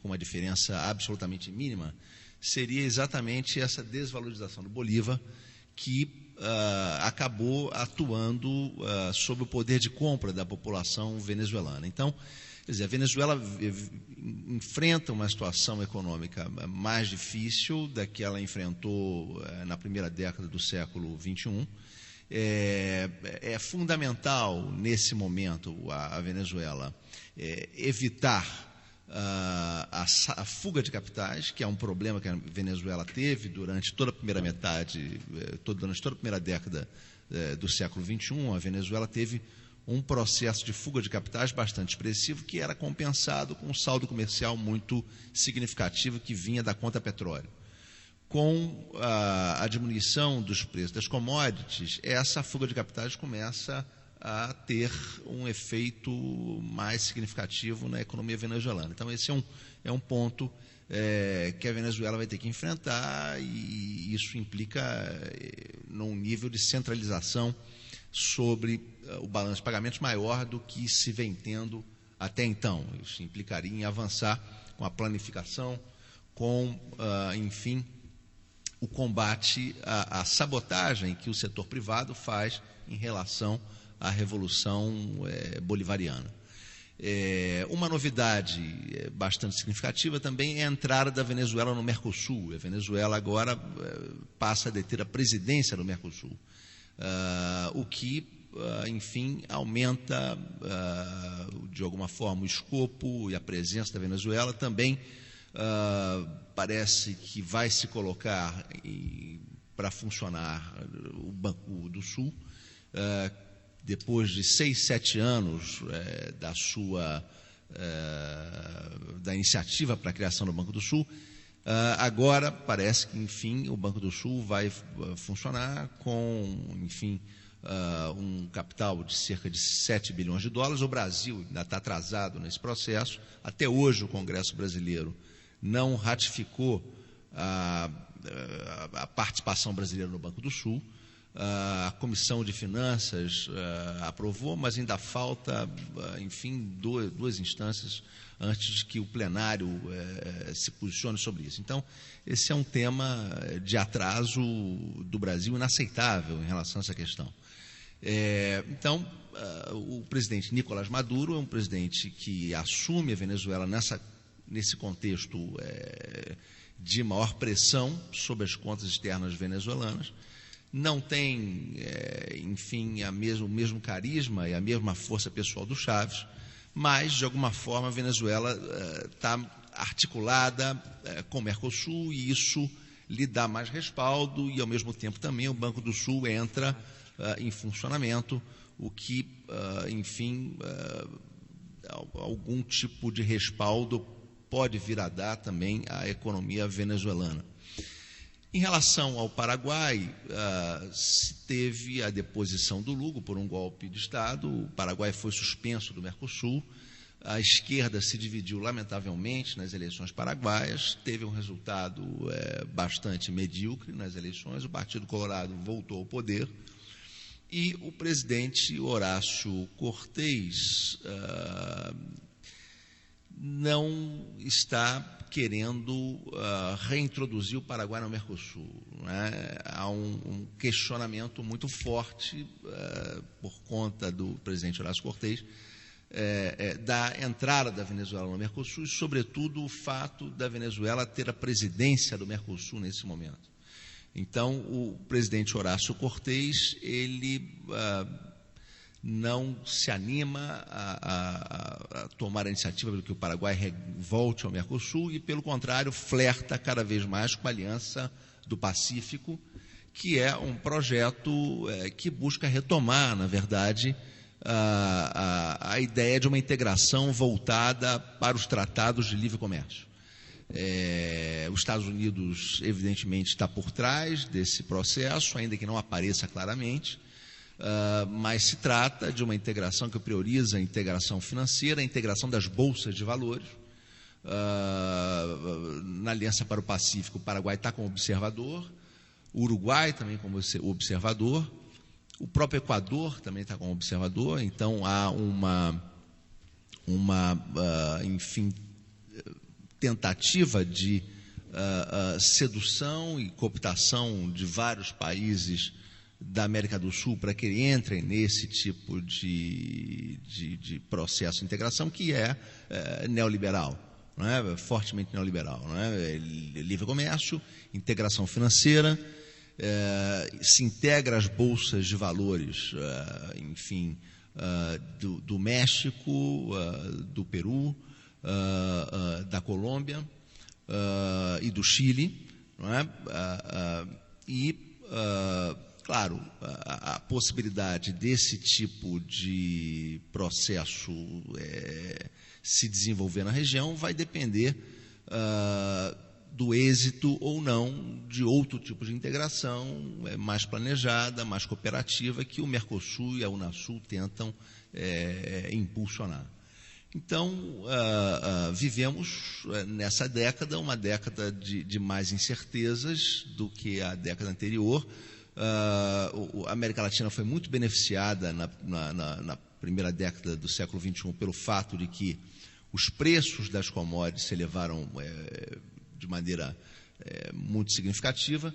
com uma diferença absolutamente mínima, seria exatamente essa desvalorização do Bolívar que acabou atuando sobre o poder de compra da população venezuelana. Então, quer dizer, a Venezuela enfrenta uma situação econômica mais difícil da que ela enfrentou na primeira década do século XXI. É fundamental, nesse momento, a Venezuela evitar a fuga de capitais, que é um problema que a Venezuela teve durante toda a primeira durante toda a primeira década do século XXI. A Venezuela teve um processo de fuga de capitais bastante expressivo, que era compensado com um saldo comercial muito significativo que vinha da conta petróleo. com a diminuição dos preços das commodities, essa fuga de capitais começa a ter um efeito mais significativo na economia venezuelana. Então, esse é um ponto que a Venezuela vai ter que enfrentar, e isso implica num nível de centralização sobre o balanço de pagamentos maior do que se vem tendo até então. Isso implicaria em avançar com a planificação, com, enfim, o combate à sabotagem que o setor privado faz em relação à Revolução Bolivariana. Uma novidade bastante significativa também é a entrada da Venezuela no Mercosul. A Venezuela agora passa a deter a presidência do Mercosul, o que, enfim, aumenta, de alguma forma, o escopo e a presença da Venezuela. Também parece que vai se colocar para funcionar o Banco do Sul, depois de 6, 7 anos da iniciativa para a criação do Banco do Sul. Agora parece que, enfim, o Banco do Sul vai funcionar com, enfim, um capital de cerca de 7 bilhões de dólares. O Brasil ainda está atrasado nesse processo. Até hoje o Congresso brasileiro não ratificou a participação brasileira no Banco do Sul. A Comissão de Finanças aprovou, mas ainda falta, enfim, duas instâncias antes de que o plenário se posicione sobre isso. Então, esse é um tema de atraso do Brasil inaceitável em relação a essa questão. Então, o presidente Nicolás Maduro é um presidente que assume a Venezuela nesse contexto de maior pressão sobre as contas externas venezuelanas. Não tem, enfim, o mesmo carisma e a mesma força pessoal do Chávez, mas, de alguma forma, a Venezuela está articulada com o Mercosul, e isso lhe dá mais respaldo, e, ao mesmo tempo, também o Banco do Sul entra em funcionamento, o que, enfim, algum tipo de respaldo pode vir a dar também à economia venezuelana. Em relação ao Paraguai, se teve a deposição do Lugo por um golpe de Estado. O Paraguai foi suspenso do Mercosul. A esquerda se dividiu, lamentavelmente, nas eleições paraguaias. Teve um resultado bastante medíocre nas eleições. O Partido Colorado voltou ao poder. E o presidente Horácio Cortés não está querendo reintroduzir o Paraguai no Mercosul, né? Há um questionamento muito forte por conta do presidente Horácio Cortés da entrada da Venezuela no Mercosul, e, sobretudo, o fato da Venezuela ter a presidência do Mercosul nesse momento. Então, o presidente Horácio Cortés, ele não se anima a tomar a iniciativa para que o Paraguai volte ao Mercosul, e, pelo contrário, flerta cada vez mais com a Aliança do Pacífico, que é um projeto que busca retomar, na verdade, a ideia de uma integração voltada para os tratados de livre comércio. Os Estados Unidos, evidentemente, está por trás desse processo, ainda que não apareça claramente. Mas se trata de uma integração que prioriza a integração financeira, a integração das bolsas de valores. Na Aliança para o Pacífico, o Paraguai está como observador, o Uruguai também como observador, o próprio Equador também está como observador. Então há enfim, tentativa de sedução e cooptação de vários países da América do Sul para que entrem nesse tipo de processo de integração, que é neoliberal, não é? Fortemente neoliberal, não é? Livre comércio, integração financeira, se integra as bolsas de valores, enfim, do México, do Peru, da Colômbia e do Chile, não é? Claro, a possibilidade desse tipo de processo se desenvolver na região vai depender do êxito ou não de outro tipo de integração mais planejada, mais cooperativa, que o Mercosul e a Unasul tentam impulsionar. Então, vivemos nessa década, uma década de mais incertezas do que a década anterior. A América Latina foi muito beneficiada na primeira década do século XXI pelo fato de que os preços das commodities se elevaram de maneira muito significativa.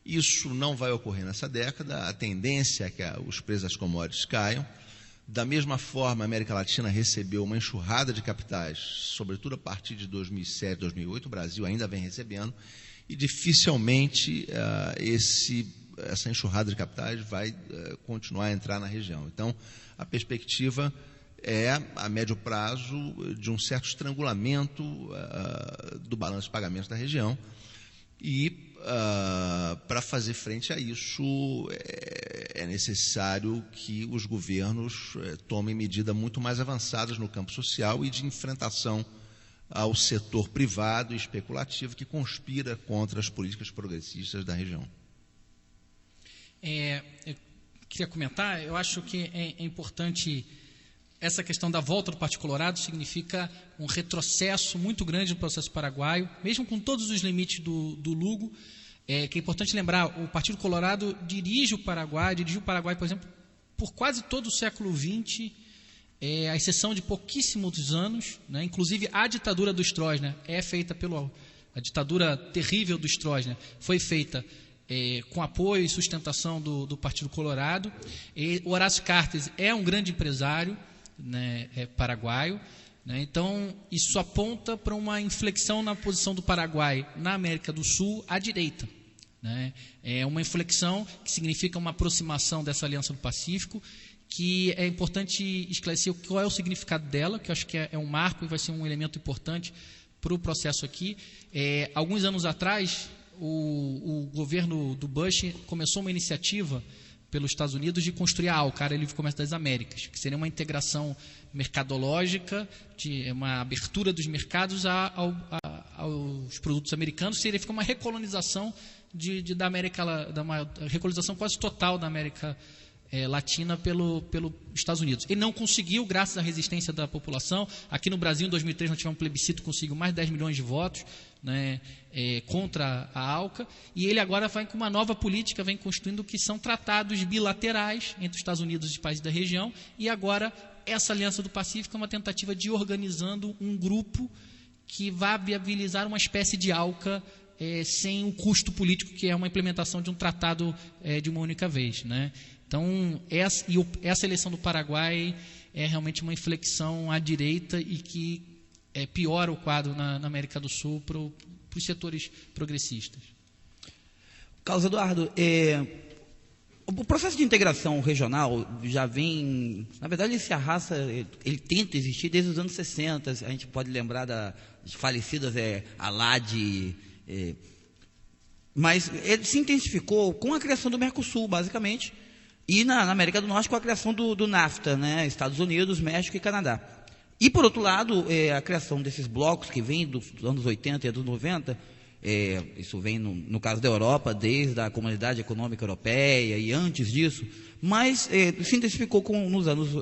Isso não vai ocorrer nessa década. A tendência é que os preços das commodities caiam. Da mesma forma, a América Latina recebeu uma enxurrada de capitais, sobretudo a partir de 2007, 2008. O Brasil ainda vem recebendo, e dificilmente essa enxurrada de capitais vai continuar a entrar na região. Então, a perspectiva é, a médio prazo, de um certo estrangulamento do balanço de pagamentos da região. E, para fazer frente a isso, é necessário que os governos tomem medidas muito mais avançadas no campo social e de enfrentação ao setor privado e especulativo que conspira contra as políticas progressistas da região. Eu queria comentar, eu acho que é importante. Essa questão da volta do Partido Colorado significa um retrocesso muito grande no processo paraguaio, mesmo com todos os limites do Lugo. Que é importante lembrar, o Partido Colorado dirigiu o Paraguai, por exemplo, por quase todo o século XX, à exceção de pouquíssimos anos, né? Inclusive a ditadura do Stroessner é feita a ditadura terrível do Stroessner foi feita com apoio e sustentação do Partido Colorado. O Horácio Cartes é um grande empresário, né, paraguaio, né? Então isso aponta para uma inflexão na posição do Paraguai na América do Sul à direita, né? É uma inflexão que significa uma aproximação dessa Aliança do Pacífico, que é importante esclarecer qual é o significado dela, que eu acho que é um marco e vai ser um elemento importante para o processo aqui. Alguns anos atrás, o governo do Bush começou uma iniciativa pelos Estados Unidos de construir a ALCA, Área de Livre Comércio das Américas, que seria uma integração mercadológica, uma abertura dos mercados aos produtos americanos, seria uma recolonização da América, uma recolonização quase total da América Latina pelos Estados Unidos. Ele não conseguiu, graças à resistência da população. Aqui no Brasil, em 2003, nós tivemos um plebiscito, conseguiu mais de 10 milhões de votos, né, contra a ALCA, e ele agora vai com uma nova política, vem construindo o que são tratados bilaterais entre os Estados Unidos e os países da região, e agora essa Aliança do Pacífico é uma tentativa de ir organizando um grupo que vai viabilizar uma espécie de ALCA sem o custo político, que é uma implementação de um tratado de uma única vez, né? Então, essa eleição do Paraguai é realmente uma inflexão à direita e que piora o quadro na América do Sul para os setores progressistas. Carlos Eduardo, o processo de integração regional já vem, na verdade, ele se arrasta, ele tenta existir desde os anos 60. A gente pode lembrar das falecidas ALAD, mas ele se intensificou com a criação do Mercosul, basicamente, e na América do Norte com a criação do NAFTA, né? Estados Unidos, México e Canadá. E, por outro lado, a criação desses blocos que vêm dos anos 80 e dos 90, isso vem, no caso da Europa, desde a Comunidade Econômica Europeia e antes disso, mas se intensificou nos anos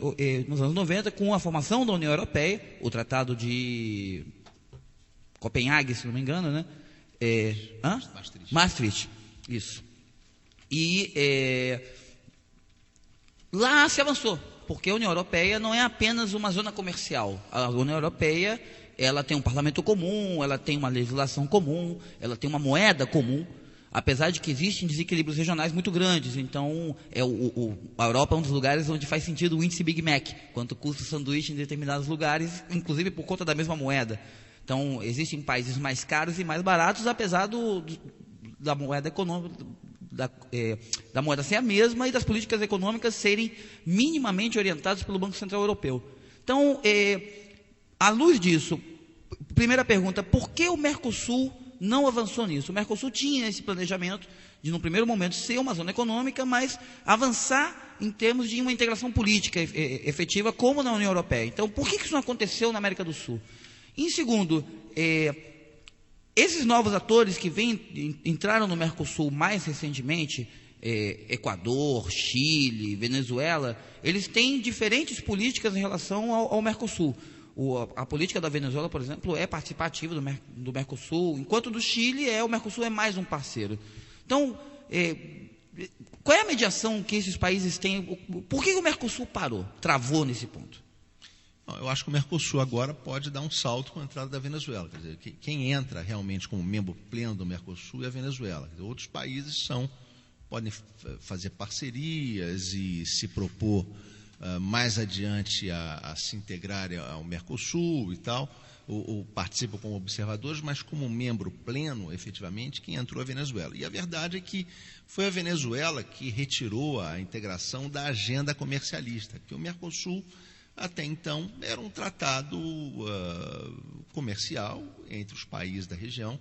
90 com a formação da União Europeia, o Tratado de Copenhague, se não me engano, né? Maastricht, isso. E lá se avançou, porque a União Europeia não é apenas uma zona comercial. A União Europeia, ela tem um parlamento comum, ela tem uma legislação comum, ela tem uma moeda comum, apesar de que existem desequilíbrios regionais muito grandes. Então, a Europa é um dos lugares onde faz sentido o índice Big Mac, quanto custa o sanduíche em determinados lugares, inclusive por conta da mesma moeda. Então, existem países mais caros e mais baratos, apesar da moeda econômica, da moeda ser a mesma e das políticas econômicas serem minimamente orientadas pelo Banco Central Europeu. Então, à luz disso, primeira pergunta, por que o Mercosul não avançou nisso? O Mercosul tinha esse planejamento de, no primeiro momento, ser uma zona econômica, mas avançar em termos de uma integração política efetiva, como na União Europeia. Então, por que isso não aconteceu na América do Sul? Em segundo, Esses novos atores que entraram no Mercosul mais recentemente, Equador, Chile, Venezuela, eles têm diferentes políticas em relação ao Mercosul. A política da Venezuela, por exemplo, é participativa do Mercosul, enquanto do Chile o Mercosul é mais um parceiro. Então, qual é a mediação que esses países têm? Por que o Mercosul travou nesse ponto? Eu acho que o Mercosul agora pode dar um salto com a entrada da Venezuela. Quer dizer, quem entra realmente como membro pleno do Mercosul é a Venezuela. Quer dizer, outros países podem fazer parcerias e se propor mais adiante a se integrarem ao Mercosul e tal, ou participam como observadores, mas como membro pleno, efetivamente, quem entrou é a Venezuela. E a verdade é que foi a Venezuela que retirou a integração da agenda comercialista, que o Mercosul, até então, era um tratado comercial entre os países da região,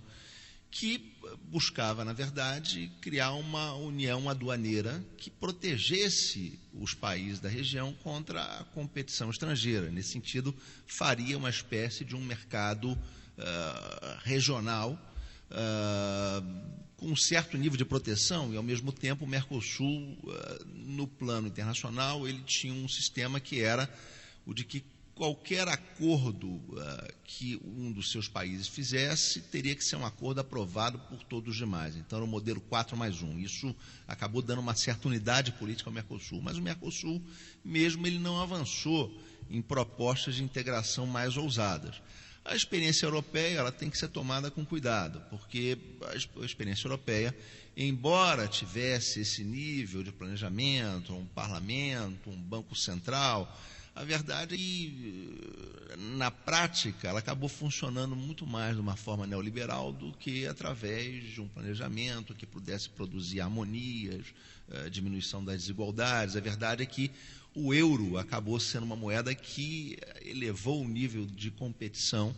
que buscava, na verdade, criar uma união aduaneira que protegesse os países da região contra a competição estrangeira. Nesse sentido, faria uma espécie de um mercado regional com um certo nível de proteção e, ao mesmo tempo, o Mercosul, no plano internacional, ele tinha um sistema que era o de que qualquer acordo que um dos seus países fizesse teria que ser um acordo aprovado por todos os demais. Então, era o modelo 4+1. Isso acabou dando uma certa unidade política ao Mercosul. Mas o Mercosul, mesmo, ele não avançou em propostas de integração mais ousadas. A experiência europeia ela tem que ser tomada com cuidado, porque a experiência europeia, embora tivesse esse nível de planejamento, um parlamento, um banco central, a verdade é que, na prática, ela acabou funcionando muito mais de uma forma neoliberal do que através de um planejamento que pudesse produzir harmonias, diminuição das desigualdades. A verdade é que o euro acabou sendo uma moeda que elevou o nível de competição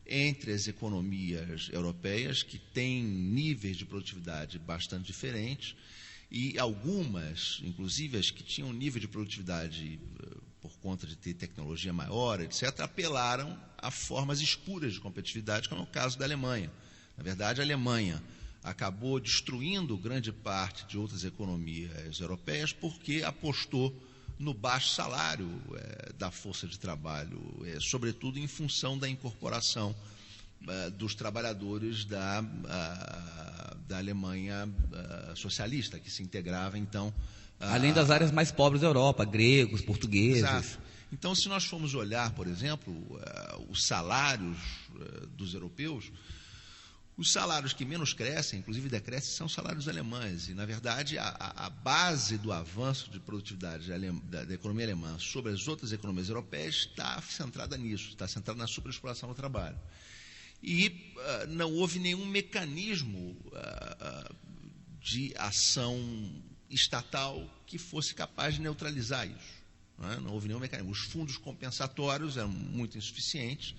entre as economias europeias, que têm níveis de produtividade bastante diferentes, e algumas, inclusive as que tinham um nível de produtividade por conta de ter tecnologia maior, etc., apelaram a formas escuras de competitividade, como é o caso da Alemanha. Na verdade, a Alemanha acabou destruindo grande parte de outras economias europeias porque apostou no baixo salário da força de trabalho, sobretudo em função da incorporação dos trabalhadores da Alemanha socialista, que se integrava, então... Além das áreas mais pobres da Europa, gregos, portugueses. Exato. Então, se nós formos olhar, por exemplo, os salários dos europeus, os salários que menos crescem, inclusive decrescem, são salários alemães. E, na verdade, a base do avanço de produtividade da economia alemã sobre as outras economias europeias está centrada nisso, está centrada na superexploração do trabalho. E não houve nenhum mecanismo de ação estatal que fosse capaz de neutralizar isso. Não houve nenhum mecanismo. Os fundos compensatórios eram muito insuficientes.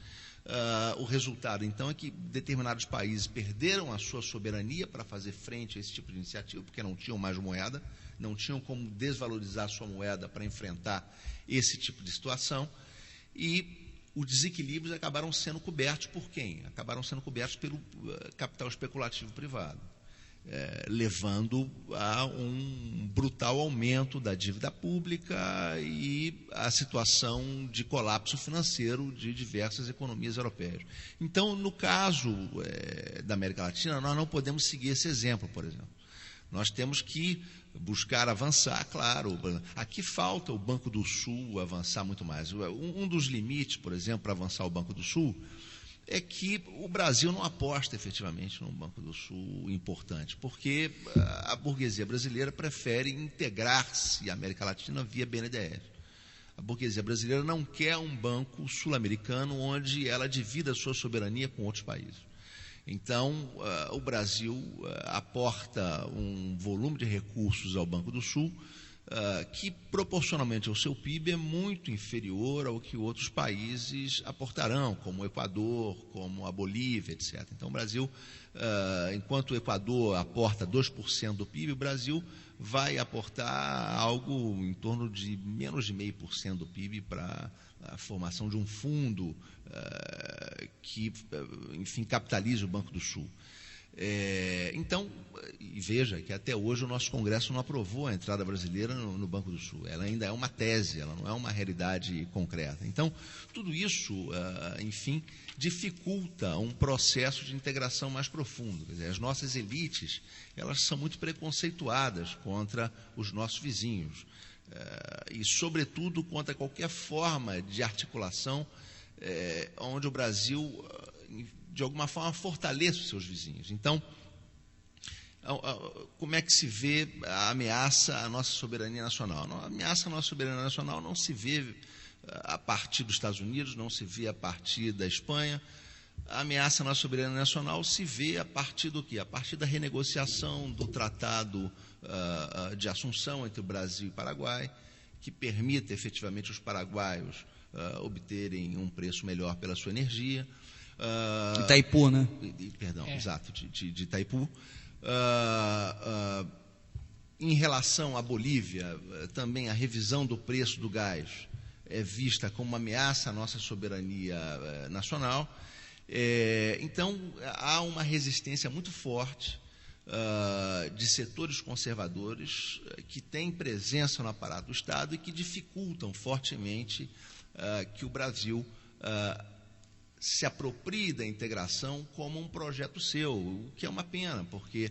O resultado, então, é que determinados países perderam a sua soberania para fazer frente a esse tipo de iniciativa, porque não tinham mais moeda, não tinham como desvalorizar a sua moeda para enfrentar esse tipo de situação, e os desequilíbrios acabaram sendo cobertos por quem? Acabaram sendo cobertos pelo capital especulativo privado, levando a um brutal aumento da dívida pública e a situação de colapso financeiro de diversas economias europeias. Então, no caso da América Latina, nós não podemos seguir esse exemplo, por exemplo. Nós temos que buscar avançar, claro. Aqui falta o Banco do Sul avançar muito mais. Um dos limites, por exemplo, para avançar o Banco do Sul é que o Brasil não aposta efetivamente num Banco do Sul importante, porque a burguesia brasileira prefere integrar-se à América Latina via BNDES. A burguesia brasileira não quer um banco sul-americano onde ela divida a sua soberania com outros países. Então, o Brasil aporta um volume de recursos ao Banco do Sul que, proporcionalmente ao seu PIB, é muito inferior ao que outros países aportarão, como o Equador, como a Bolívia, etc. Então, o Brasil, enquanto o Equador aporta 2% do PIB, o Brasil vai aportar algo em torno de menos de 0,5% do PIB para a formação de um fundo que, enfim, capitalize o Banco do Sul. Então, e veja que até hoje o nosso Congresso não aprovou a entrada brasileira no Banco do Sul. Ela ainda é uma tese, ela não é uma realidade concreta. Então, tudo isso, enfim, dificulta um processo de integração mais profundo. Quer dizer, as nossas elites, elas são muito preconceituadas contra os nossos vizinhos e, sobretudo, contra qualquer forma de articulação onde o Brasil, de alguma forma, fortaleça os seus vizinhos. Então, como é que se vê a ameaça à nossa soberania nacional? A ameaça à nossa soberania nacional não se vê a partir dos Estados Unidos, não se vê a partir da Espanha. A ameaça à nossa soberania nacional se vê a partir do quê? A partir da renegociação do Tratado de Assunção entre o Brasil e o Paraguai, que permita efetivamente os paraguaios obterem um preço melhor pela sua energia. Itaipu, né? Perdão, exato, de Itaipu. Em relação à Bolívia, também a revisão do preço do gás é vista como uma ameaça à nossa soberania nacional. Então, há uma resistência muito forte de setores conservadores que têm presença no aparato do Estado e que dificultam fortemente que o Brasil se aproprie da integração como um projeto seu, o que é uma pena, porque,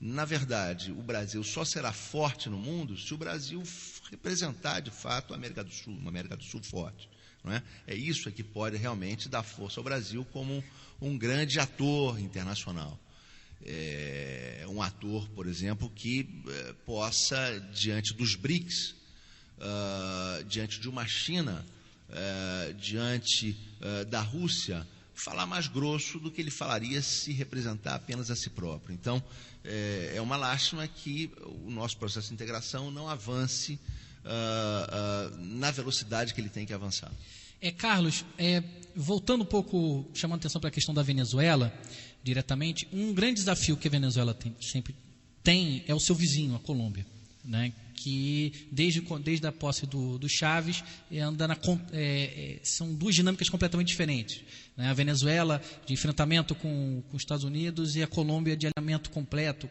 na verdade, o Brasil só será forte no mundo se o Brasil representar, de fato, a América do Sul, uma América do Sul forte. Não é? É isso que pode realmente dar força ao Brasil como um grande ator internacional. Um ator, por exemplo, que possa, diante dos BRICS, diante de uma China, diante da Rússia, falar mais grosso do que ele falaria se representar apenas a si próprio. Então, é uma lástima que o nosso processo de integração não avance na velocidade que ele tem que avançar. Carlos, voltando um pouco, chamando atenção para a questão da Venezuela, diretamente, um grande desafio que a Venezuela sempre tem é o seu vizinho, a Colômbia, né? Que desde a posse do Chávez são duas dinâmicas completamente diferentes, né? A Venezuela de enfrentamento com os Estados Unidos e a Colômbia de alinhamento completo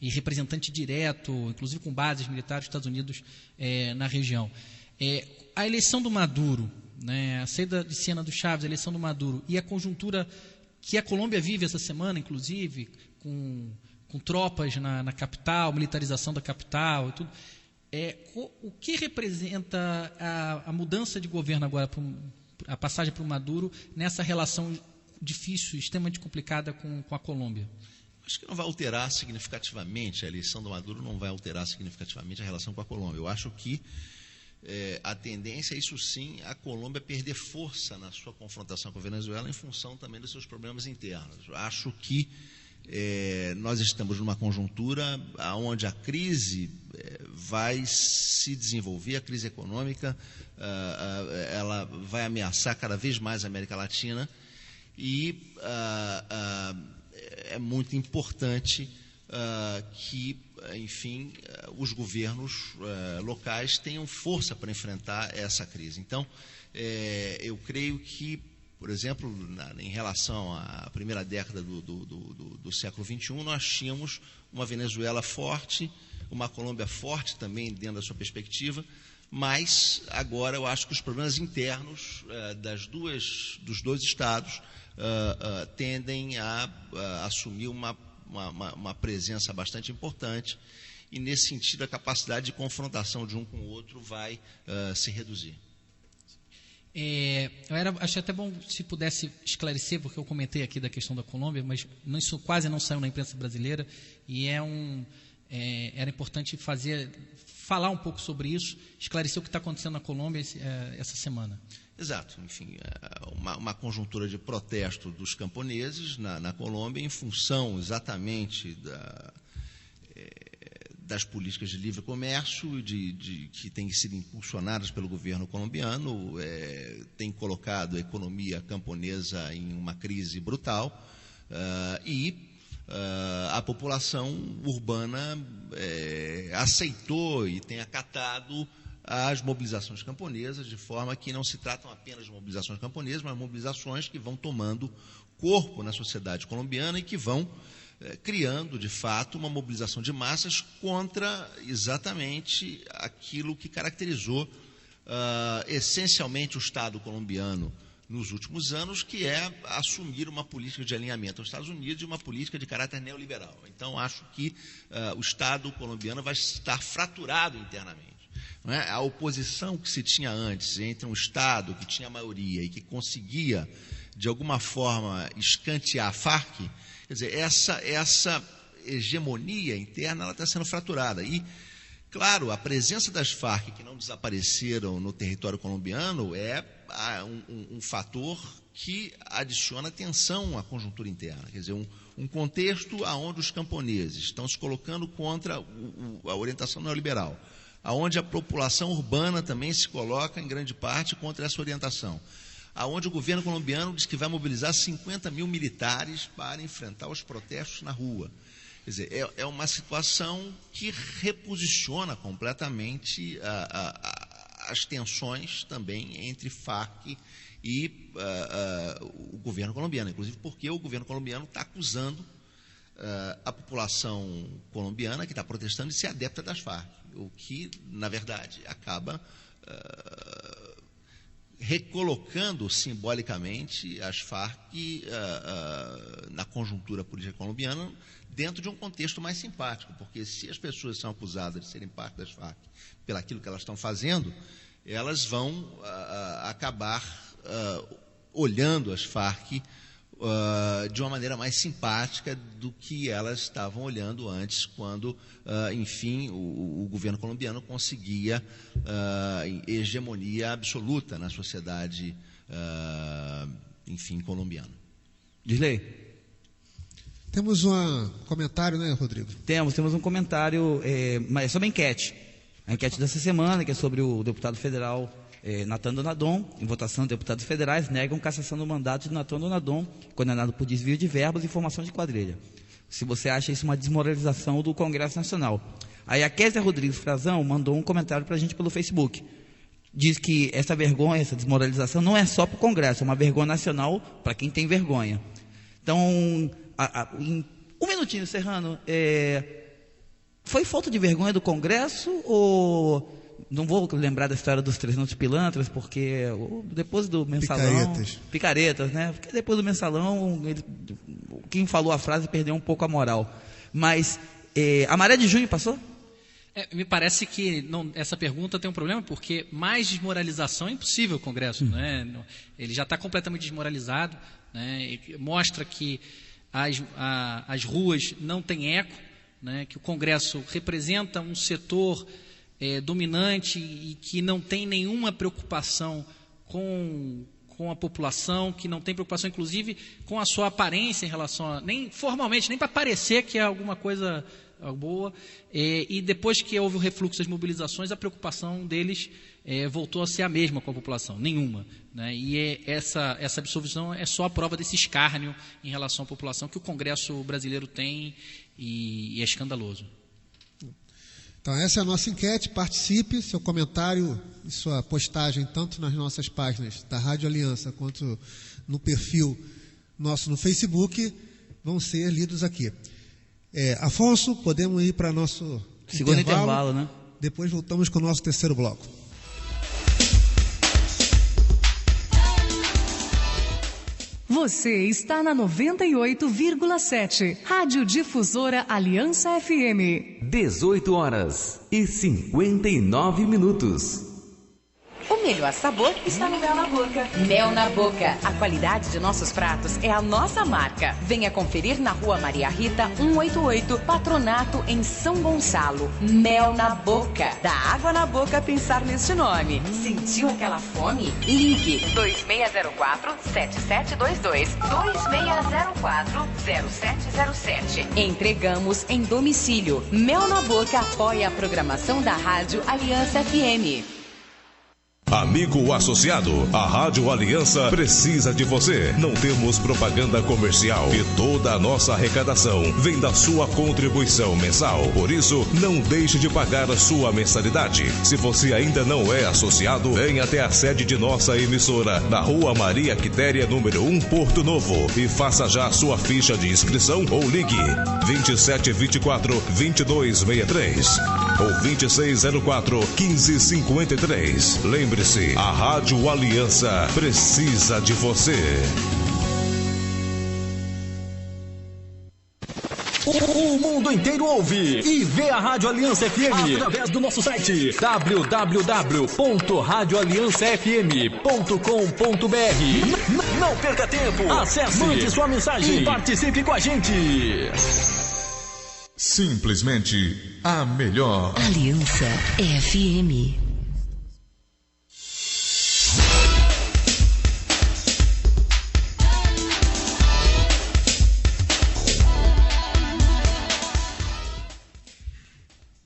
e representante direto, inclusive com bases militares dos Estados Unidos na região. A eleição do Maduro, né, a saída de cena do Chávez, a eleição do Maduro e a conjuntura que a Colômbia vive essa semana, inclusive, com tropas na capital, militarização da capital e tudo. O que representa a mudança de governo agora, a passagem para o Maduro, nessa relação difícil, extremamente complicada com a Colômbia? Acho que não vai alterar significativamente, a eleição do Maduro não vai alterar significativamente a relação com a Colômbia. Eu acho que a tendência é, isso sim, a Colômbia perder força na sua confrontação com a Venezuela em função também dos seus problemas internos. Eu acho que nós estamos numa conjuntura onde a crise vai se desenvolver, a crise econômica, ela vai ameaçar cada vez mais a América Latina e é muito importante que, enfim, os governos locais tenham força para enfrentar essa crise. Então, eu creio que, por exemplo, em relação à primeira década do século XXI, nós tínhamos uma Venezuela forte, uma Colômbia forte também dentro da sua perspectiva, mas agora eu acho que os problemas internos dos dois estados tendem a assumir uma presença bastante importante e, nesse sentido, a capacidade de confrontação de um com o outro vai se reduzir. Achei até bom se pudesse esclarecer, porque eu comentei aqui da questão da Colômbia, mas isso quase não saiu na imprensa brasileira e era importante falar um pouco sobre isso, esclarecer o que está acontecendo na Colômbia essa semana. Exato, enfim, uma conjuntura de protesto dos camponeses na Colômbia em função exatamente das políticas de livre comércio que têm sido impulsionadas pelo governo colombiano, tem colocado a economia camponesa em uma crise brutal e a população urbana aceitou e tem acatado as mobilizações camponesas, de forma que não se tratam apenas de mobilizações camponesas, mas mobilizações que vão tomando corpo na sociedade colombiana e que vão criando, de fato, uma mobilização de massas contra exatamente aquilo que caracterizou essencialmente o Estado colombiano nos últimos anos, que é assumir uma política de alinhamento aos Estados Unidos e uma política de caráter neoliberal. Então, acho que o Estado colombiano vai estar fraturado internamente. Não é? A oposição que se tinha antes entre um Estado que tinha maioria e que conseguia, de alguma forma, escantear a Farc, quer dizer, essa hegemonia interna ela está sendo fraturada. E, claro, a presença das Farc, que não desapareceram no território colombiano, é um fator que adiciona tensão à conjuntura interna. Quer dizer, um contexto onde os camponeses estão se colocando contra a orientação neoliberal, onde a população urbana também se coloca, em grande parte, contra essa orientação, onde o governo colombiano diz que vai mobilizar 50 mil militares para enfrentar os protestos na rua. Quer dizer, é uma situação que reposiciona completamente as tensões também entre Farc e o governo colombiano, inclusive porque o governo colombiano está acusando a população colombiana que está protestando de ser adepta das Farc, o que, na verdade, acaba recolocando simbolicamente as Farc na conjuntura política colombiana dentro de um contexto mais simpático, porque se as pessoas são acusadas de serem parte das Farc pelaquilo que elas estão fazendo, elas vão acabar olhando as Farc de uma maneira mais simpática do que elas estavam olhando antes, quando, enfim, o governo colombiano conseguia hegemonia absoluta na sociedade, enfim, colombiana. Disley? Temos um comentário, né, Rodrigo? Temos um comentário, mas é sobre a enquete. A enquete dessa semana, que é sobre o deputado federal Natan Donadon. Em votação, deputados federais negam cassação do mandato de Natan Donadon, condenado por desvio de verbas e formação de quadrilha. Se você acha isso uma desmoralização do Congresso Nacional. Aí a Kézia Rodrigues Frazão mandou um comentário para a gente pelo Facebook. Diz que essa vergonha, essa desmoralização não é só para o Congresso, é uma vergonha nacional para quem tem vergonha. Então, em um minutinho, Serrano, foi falta de vergonha do Congresso ou... Não vou lembrar da história dos 300 pilantras, porque depois do mensalão... Picaretas, né? Porque depois do mensalão, quem falou a frase perdeu um pouco a moral. Mas a maré de junho passou? Me parece que essa pergunta tem um problema, porque mais desmoralização é impossível o Congresso. Né? Ele já está completamente desmoralizado, né? Mostra que as ruas não têm eco, né? Que o Congresso representa um setor dominante e que não tem nenhuma preocupação com a população, que não tem preocupação, inclusive, com a sua aparência em relação nem formalmente, nem para parecer que é alguma coisa boa. E depois que houve o refluxo das mobilizações, a preocupação deles voltou a ser a mesma com a população, nenhuma. Né? E essa absolvição é só a prova desse escárnio em relação à população que o Congresso brasileiro tem e é escandaloso. Então, essa é a nossa enquete. Participe, seu comentário e sua postagem, tanto nas nossas páginas da Rádio Aliança, quanto no perfil nosso no Facebook, vão ser lidos aqui. Afonso, podemos ir para nosso segundo intervalo, né? Depois voltamos com o nosso terceiro bloco. Você está na 98,7. Rádio Difusora Aliança FM. 18h59. O melhor sabor está no Mel na Boca. Mel na Boca. A qualidade de nossos pratos é a nossa marca. Venha conferir na Rua Maria Rita, 188, Patronato, em São Gonçalo. Mel na Boca. Dá água na boca pensar neste nome. Sentiu aquela fome? Ligue 2604-7722. 2604-0707. Entregamos em domicílio. Mel na Boca apoia a programação da Rádio Aliança FM. amigo associado, a Rádio Aliança precisa de você. Não temos propaganda comercial e toda a nossa arrecadação vem da sua contribuição mensal. Por isso, não deixe de pagar a sua mensalidade. Se você ainda não é associado, venha até a sede de nossa emissora, na Rua Maria Quitéria, número 1, Porto Novo, e faça já a sua ficha de inscrição ou ligue 2724-2263 ou 2604-1553. Lembre-se, a Rádio Aliança precisa de você. O mundo inteiro ouve e vê a Rádio Aliança FM através do nosso site www.radioaliançafm.com.br. Não perca tempo, acesse, mande sua mensagem e participe com a gente. Simplesmente a melhor. Aliança FM.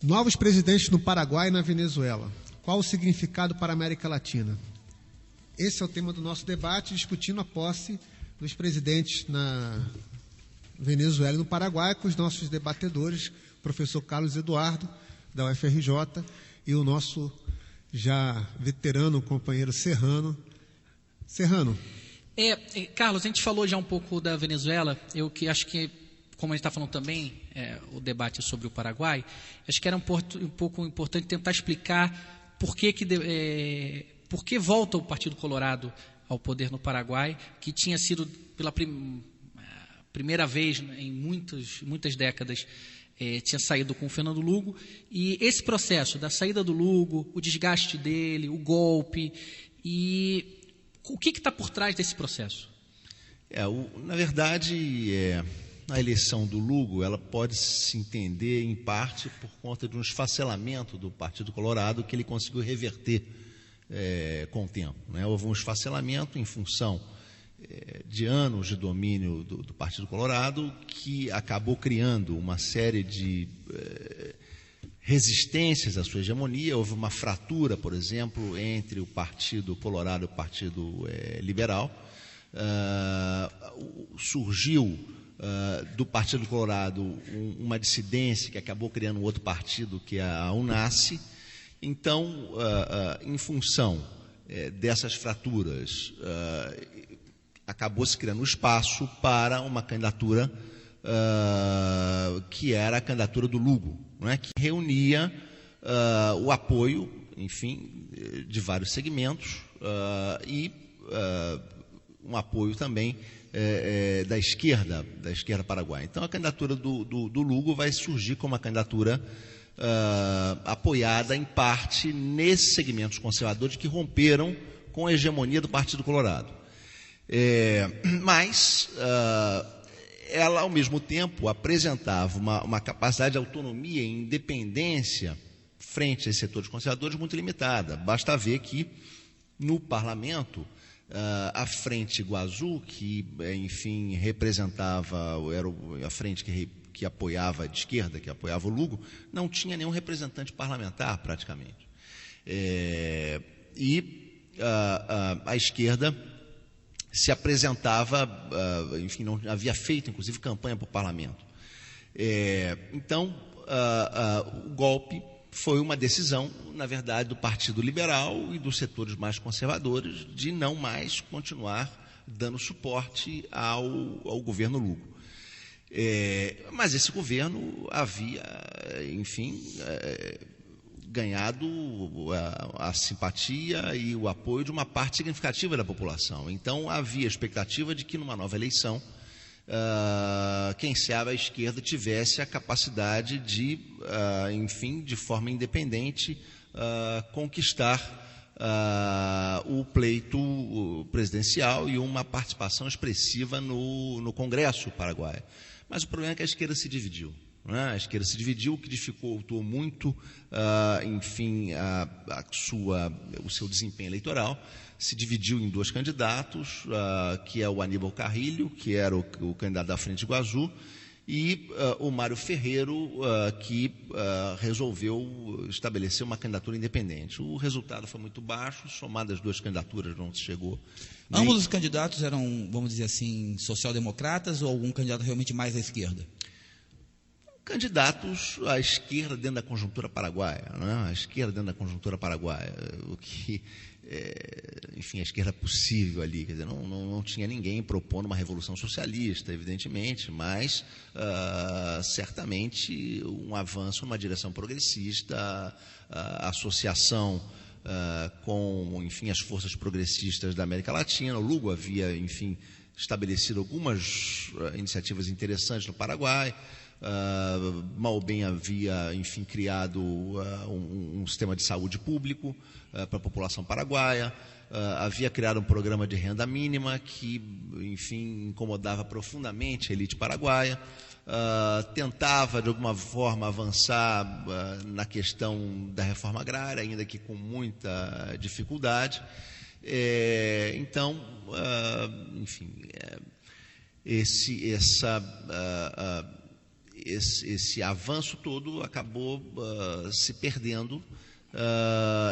Novos presidentes no Paraguai e na Venezuela. Qual o significado para a América Latina? Esse é o tema do nosso debate, discutindo a posse dos presidentes na Venezuela e no Paraguai, com os nossos debatedores, professor Carlos Eduardo, da UFRJ, e o nosso já veterano companheiro Serrano. Serrano. Carlos, a gente falou já um pouco da Venezuela, eu que acho que, como a gente está falando também, o debate sobre o Paraguai, acho que era um pouco importante tentar explicar por que volta o Partido Colorado ao poder no Paraguai, que tinha sido pela primeira vez em muitas décadas, tinha saído com o Fernando Lugo, e esse processo da saída do Lugo, o desgaste dele, o golpe, e o que está por trás desse processo? Na verdade, a eleição do Lugo, ela pode se entender em parte por conta de um esfacelamento do Partido Colorado que ele conseguiu reverter com o tempo, né? Houve um esfacelamento em função de anos de domínio do Partido Colorado, que acabou criando uma série de resistências à sua hegemonia. Houve uma fratura, por exemplo, entre o Partido Colorado e o Partido Liberal. Surgiu do Partido Colorado uma dissidência que acabou criando um outro partido, que é a UNASSE. Então, em função dessas fraturas, acabou se criando espaço para uma candidatura que era a candidatura do Lugo, né, que reunia o apoio, enfim, de vários segmentos e um apoio também da esquerda paraguaia. Então, a candidatura do Lugo vai surgir como uma candidatura apoiada, em parte, nesses segmentos conservadores que romperam com a hegemonia do Partido Colorado. Mas ela, ao mesmo tempo, apresentava uma capacidade de autonomia e independência frente a esses setores conservadores muito limitada. Basta ver que, no parlamento, a Frente Iguaçu, que, enfim, representava, era a frente que apoiava de esquerda, que apoiava o Lugo, não tinha nenhum representante parlamentar, praticamente. A esquerda se apresentava, enfim, não havia feito, inclusive, campanha para o parlamento. Então, o golpe foi uma decisão, na verdade, do Partido Liberal e dos setores mais conservadores de não mais continuar dando suporte ao governo Lugo. Mas esse governo havia, enfim, ganhado a simpatia e o apoio de uma parte significativa da população. Então, havia expectativa de que, numa nova eleição, quem sabe a esquerda tivesse a capacidade de, enfim, de forma independente, conquistar o pleito presidencial e uma participação expressiva no Congresso paraguaio. Mas o problema é que a esquerda se dividiu. A esquerda se dividiu, o que dificultou muito, enfim, o seu desempenho eleitoral. Se dividiu em dois candidatos, que é o Aníbal Carrilho, que era o candidato da Frente Iguaçu, e o Mário Ferreiro, que resolveu estabelecer uma candidatura independente. O resultado foi muito baixo, somado as duas candidaturas não se chegou. Ambos os candidatos eram, vamos dizer assim, social-democratas ou algum candidato realmente mais à esquerda? Candidatos à esquerda dentro da conjuntura paraguaia, né? A esquerda dentro da conjuntura paraguaia, o que, enfim, a esquerda possível ali, quer dizer, não tinha ninguém propondo uma revolução socialista, evidentemente, mas certamente um avanço numa direção progressista, a associação com, enfim, as forças progressistas da América Latina. O Lugo havia, enfim, estabelecido algumas iniciativas interessantes no Paraguai. Malbem havia, enfim, criado um sistema de saúde público para a população paraguaia, havia criado um programa de renda mínima que, enfim, incomodava profundamente a elite paraguaia, tentava, de alguma forma, avançar na questão da reforma agrária, ainda que com muita dificuldade. Então, enfim, esse avanço todo acabou se perdendo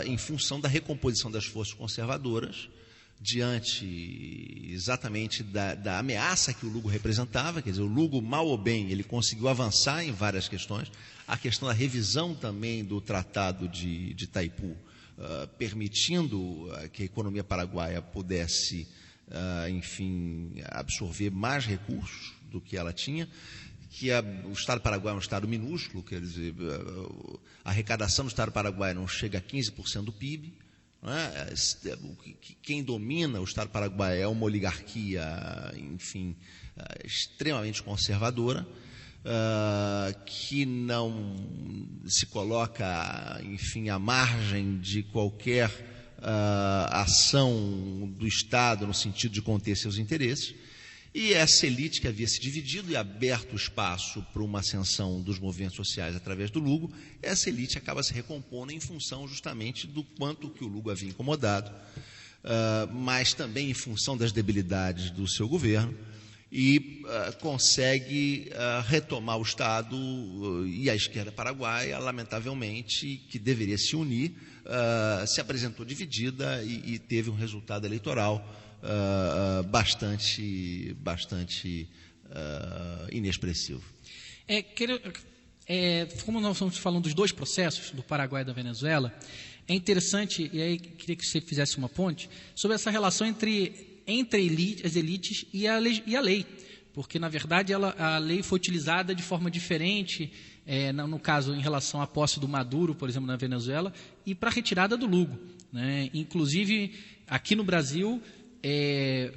em função da recomposição das forças conservadoras, diante exatamente da ameaça que o Lugo representava. Quer dizer, o Lugo, mal ou bem, ele conseguiu avançar em várias questões. A questão da revisão também do Tratado de Itaipu, permitindo que a economia paraguaia pudesse, enfim, absorver mais recursos do que ela tinha, que o Estado paraguaio é um Estado minúsculo, quer dizer, a arrecadação do Estado paraguaio não chega a 15% do PIB. Não é? Quem domina o Estado paraguaio é uma oligarquia, enfim, extremamente conservadora, que não se coloca, enfim, à margem de qualquer ação do Estado no sentido de conter seus interesses. E essa elite que havia se dividido e aberto espaço para uma ascensão dos movimentos sociais através do Lugo, essa elite acaba se recompondo em função justamente do quanto que o Lugo havia incomodado, mas também em função das debilidades do seu governo, e consegue retomar o Estado, e a esquerda paraguaia, lamentavelmente, que deveria se unir, se apresentou dividida e teve um resultado eleitoral bastante inexpressivo. Como nós estamos falando dos dois processos, do Paraguai e da Venezuela, é interessante, e aí queria que você fizesse uma ponte, sobre essa relação entre as elites e a lei, porque, na verdade, a lei foi utilizada de forma diferente, no caso, em relação à posse do Maduro, por exemplo, na Venezuela, e para a retirada do Lugo, né? Inclusive, aqui no Brasil,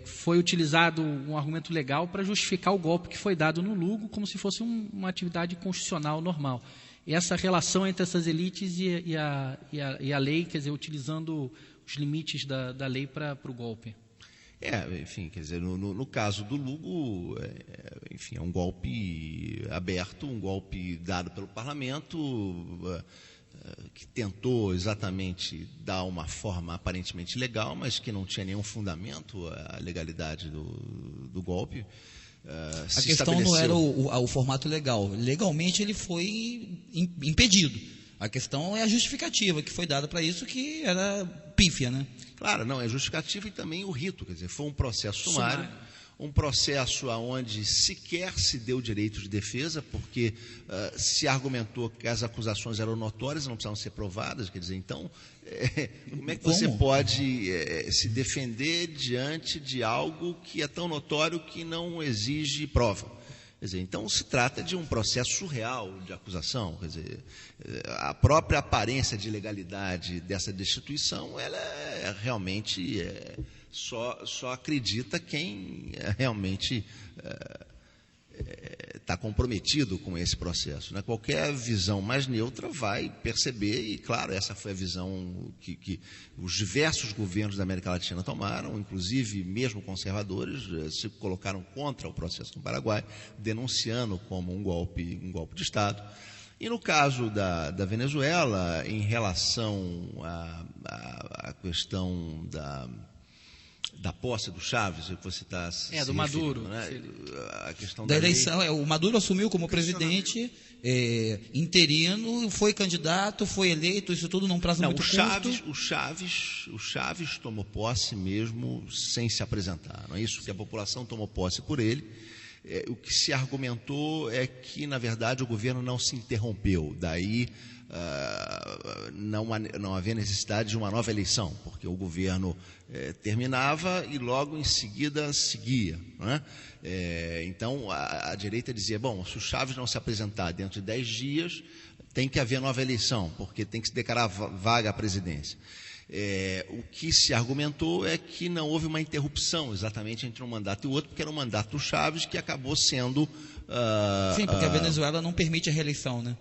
foi utilizado um argumento legal para justificar o golpe que foi dado no Lugo, como se fosse uma atividade constitucional normal. E essa relação entre essas elites e a lei, quer dizer, utilizando os limites da lei para o golpe. Enfim, quer dizer, no caso do Lugo, enfim, é um golpe aberto, um golpe dado pelo parlamento, que tentou exatamente dar uma forma aparentemente legal, mas que não tinha nenhum fundamento a legalidade do golpe. A questão não era o formato legal. Legalmente ele foi impedido. A questão é a justificativa que foi dada para isso, que era pífia, né? Claro, não, é justificativa e também o rito, quer dizer, foi um processo sumário. Um processo onde sequer se deu direito de defesa, porque se argumentou que as acusações eram notórias, não precisavam ser provadas. Quer dizer, então, como é que você pode se defender diante de algo que é tão notório que não exige prova? Quer dizer, então se trata de um processo surreal de acusação. Quer dizer, a própria aparência de ilegalidade dessa destituição, ela realmente só acredita quem realmente está comprometido com esse processo, né? Qualquer visão mais neutra vai perceber, e claro, essa foi a visão que os diversos governos da América Latina tomaram, inclusive mesmo conservadores, se colocaram contra o processo no Paraguai, denunciando como um golpe de Estado. E no caso da Venezuela, em relação à questão da posse do Chaves, que você está do Maduro, né? A questão da lei. eleição. O Maduro assumiu como presidente interino, foi candidato, foi eleito, isso tudo num prazo muito curto. O Chaves tomou posse mesmo sem se apresentar, não é isso? Que a população tomou posse por ele. O que se argumentou é que, na verdade, o governo não se interrompeu. Daí não havia necessidade de uma nova eleição, porque o governo terminava e logo em seguida seguia, não é? Então a direita dizia, bom, se o Chaves não se apresentar dentro de 10 dias, tem que haver nova eleição, porque tem que se declarar vaga à presidência. O que se argumentou é que não houve uma interrupção exatamente entre um mandato e o outro, porque era um mandato do Chaves que acabou sendo... Sim, porque a Venezuela não permite a reeleição, né?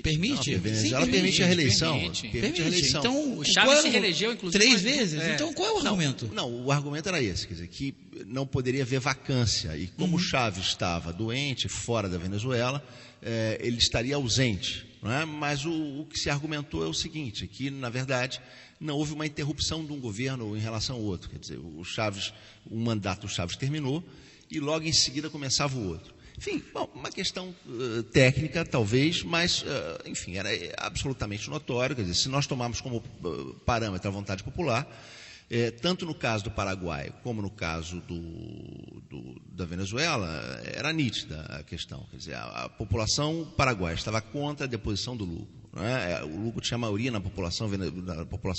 Permite? Não, a Venezuela permite a reeleição. Permite a reeleição. Então, o Chaves se reelegeu, inclusive. 3 vezes? Então, qual é o argumento? Não, o argumento era esse, quer dizer, que não poderia haver vacância. E como o Chaves estava doente, fora da Venezuela, ele estaria ausente. Não é? Mas o que se argumentou é o seguinte, que, na verdade, não houve uma interrupção de um governo em relação ao outro. Quer dizer, o mandato do Chaves terminou e logo em seguida começava o outro. Enfim, bom, uma questão técnica, talvez, mas, enfim, era absolutamente notório. Quer dizer, se nós tomarmos como parâmetro a vontade popular, tanto no caso do Paraguai como no caso da Venezuela, era nítida a questão. Quer dizer, a população paraguaia estava contra a deposição do Lugo. Né? O Lugo tinha maioria na população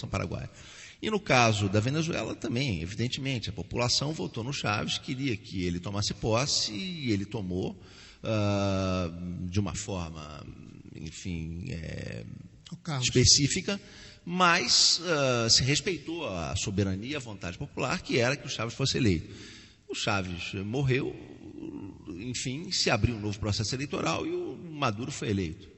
paraguaia. E no caso da Venezuela também, evidentemente, a população votou no Chaves, queria que ele tomasse posse e ele tomou de uma forma, enfim, específica, mas se respeitou a soberania e a vontade popular, que era que o Chaves fosse eleito. O Chaves morreu, enfim, se abriu um novo processo eleitoral e o Maduro foi eleito.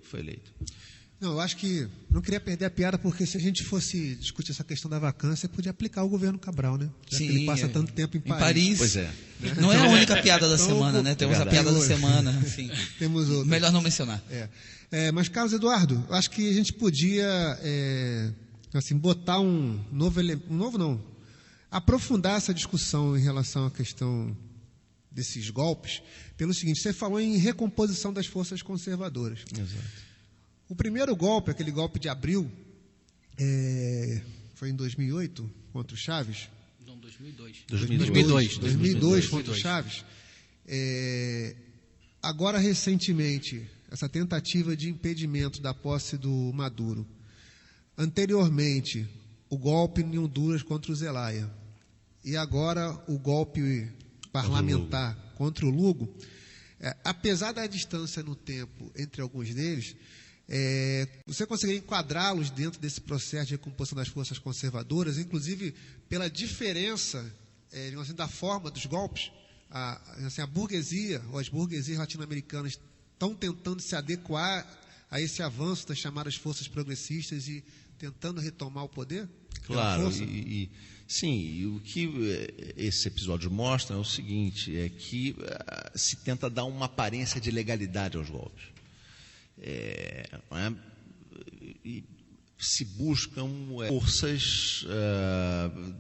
Não, eu acho que não queria perder a piada, porque se a gente fosse discutir essa questão da vacância, podia aplicar o governo Cabral, né? Já Sim, que ele passa tanto tempo em Paris. Paris. Pois é. Não é a única piada da semana, né? Temos a piada da semana, enfim. Temos outra. Melhor não mencionar. Mas, Carlos Eduardo, eu acho que a gente podia assim, botar um novo elemento, aprofundar essa discussão em relação à questão desses golpes, pelo seguinte: você falou em recomposição das forças conservadoras. Exato. O primeiro golpe, aquele golpe de abril, foi em 2008, contra o Chaves? Não, 2002. 2002 contra o Chaves. Agora, recentemente, essa tentativa de impedimento da posse do Maduro. Anteriormente, o golpe em Honduras contra o Zelaya. E agora, o golpe parlamentar contra o Lugo. Apesar da distância no tempo entre alguns deles, você conseguiria enquadrá-los dentro desse processo de recomposição das forças conservadoras, inclusive pela diferença da forma dos golpes? A burguesia, ou as burguesias latino-americanas, estão tentando se adequar a esse avanço das chamadas forças progressistas e tentando retomar o poder? Claro, sim, o que esse episódio mostra é o seguinte, é que se tenta dar uma aparência de legalidade aos golpes. E se buscam forças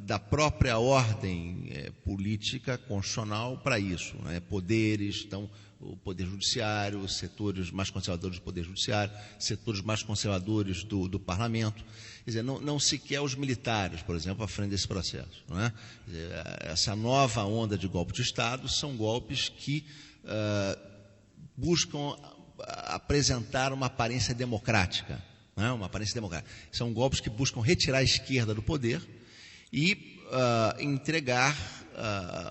da própria ordem política constitucional para isso, poderes, então o poder judiciário, setores mais conservadores do poder judiciário, setores mais conservadores do parlamento. Quer dizer, não se quer os militares, por exemplo, à frente desse processo. Não é? Essa nova onda de golpe de Estado são golpes que buscam apresentar uma aparência democrática. Não é? Uma aparência democrática. São golpes que buscam retirar a esquerda do poder e entregar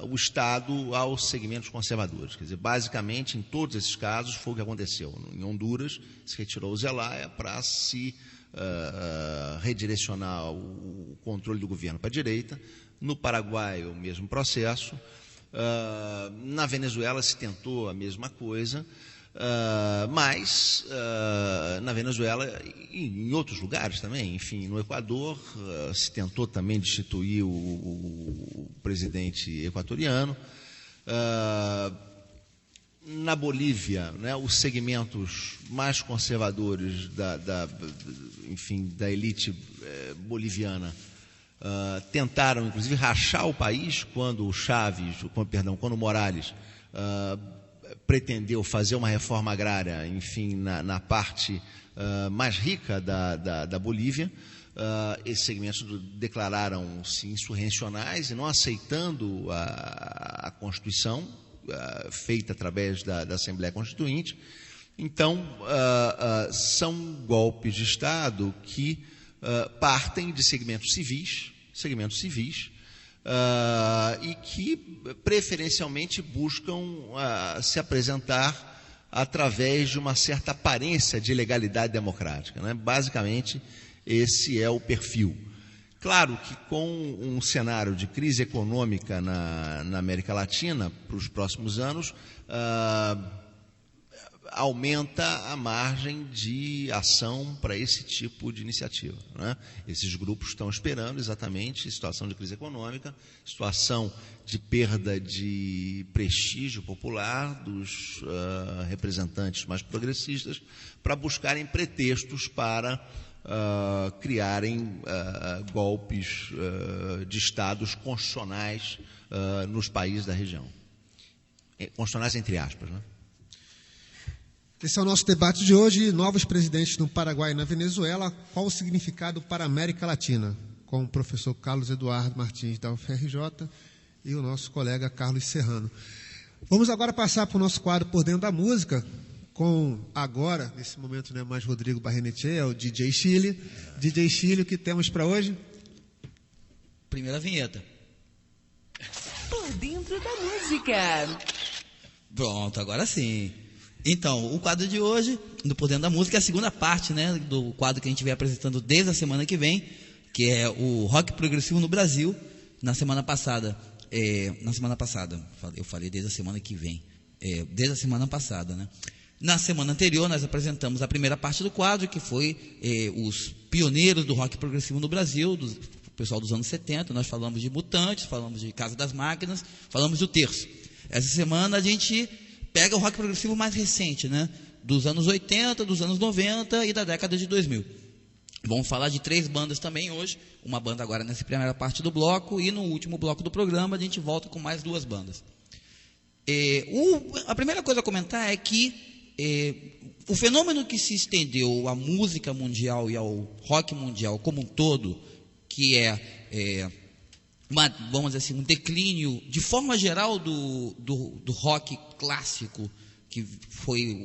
o Estado aos segmentos conservadores. Quer dizer, basicamente, em todos esses casos, foi o que aconteceu. Em Honduras, se retirou o Zelaya para se redirecionar o controle do governo para a direita. No Paraguai, o mesmo processo. Na Venezuela, se tentou a mesma coisa. Mas na Venezuela e em outros lugares também, enfim, no Equador se tentou também destituir o presidente equatoriano. Na Bolívia, os segmentos mais conservadores da elite boliviana tentaram, inclusive, rachar o país quando o Morales pretendeu fazer uma reforma agrária, enfim, na parte mais rica da Bolívia. Esses segmentos declararam-se insurrecionais e não aceitando a Constituição feita através da Assembleia Constituinte. Então, são golpes de Estado que partem de segmentos civis, e que preferencialmente buscam se apresentar através de uma certa aparência de legalidade democrática, né? Basicamente, esse é o perfil. Claro que com um cenário de crise econômica na América Latina para os próximos anos, aumenta a margem de ação para esse tipo de iniciativa, né? Esses grupos estão esperando exatamente situação de crise econômica, situação de perda de prestígio popular dos representantes mais progressistas, para buscarem pretextos para criarem golpes de estados constitucionais nos países da região. Constitucionais entre aspas, né? Esse é o nosso debate de hoje. Novos presidentes no Paraguai e na Venezuela. Qual o significado para a América Latina? Com o professor Carlos Eduardo Martins, da UFRJ, e o nosso colega Carlos Serrano. Vamos agora passar para o nosso quadro Por Dentro da Música, com agora, nesse momento, né, mais Rodrigo Barrenetier, o DJ Chile. DJ Chile, o que temos para hoje? Primeira vinheta. Por Dentro da Música. Pronto, agora sim. Então, o quadro de hoje, do Por Dentro da Música, é a segunda parte, né, do quadro que a gente vem apresentando desde a semana que vem, que é o rock progressivo no Brasil. Na semana passada, eu falei desde a semana que vem, desde a semana passada, né? Na semana anterior, nós apresentamos a primeira parte do quadro, que foi os pioneiros do rock progressivo no Brasil, o pessoal dos anos 70. Nós falamos de Mutantes, falamos de Casa das Máquinas, falamos do Terço. Essa semana a gente pega o rock progressivo mais recente, né? Dos anos 80, dos anos 90 e da década de 2000. Vamos falar de 3 bandas também hoje. Uma banda agora nessa primeira parte do bloco, e no último bloco do programa a gente volta com mais 2 bandas. A primeira coisa a comentar é que o fenômeno que se estendeu à música mundial e ao rock mundial como um todo, que vamos dizer assim, um declínio de forma geral do rock clássico, que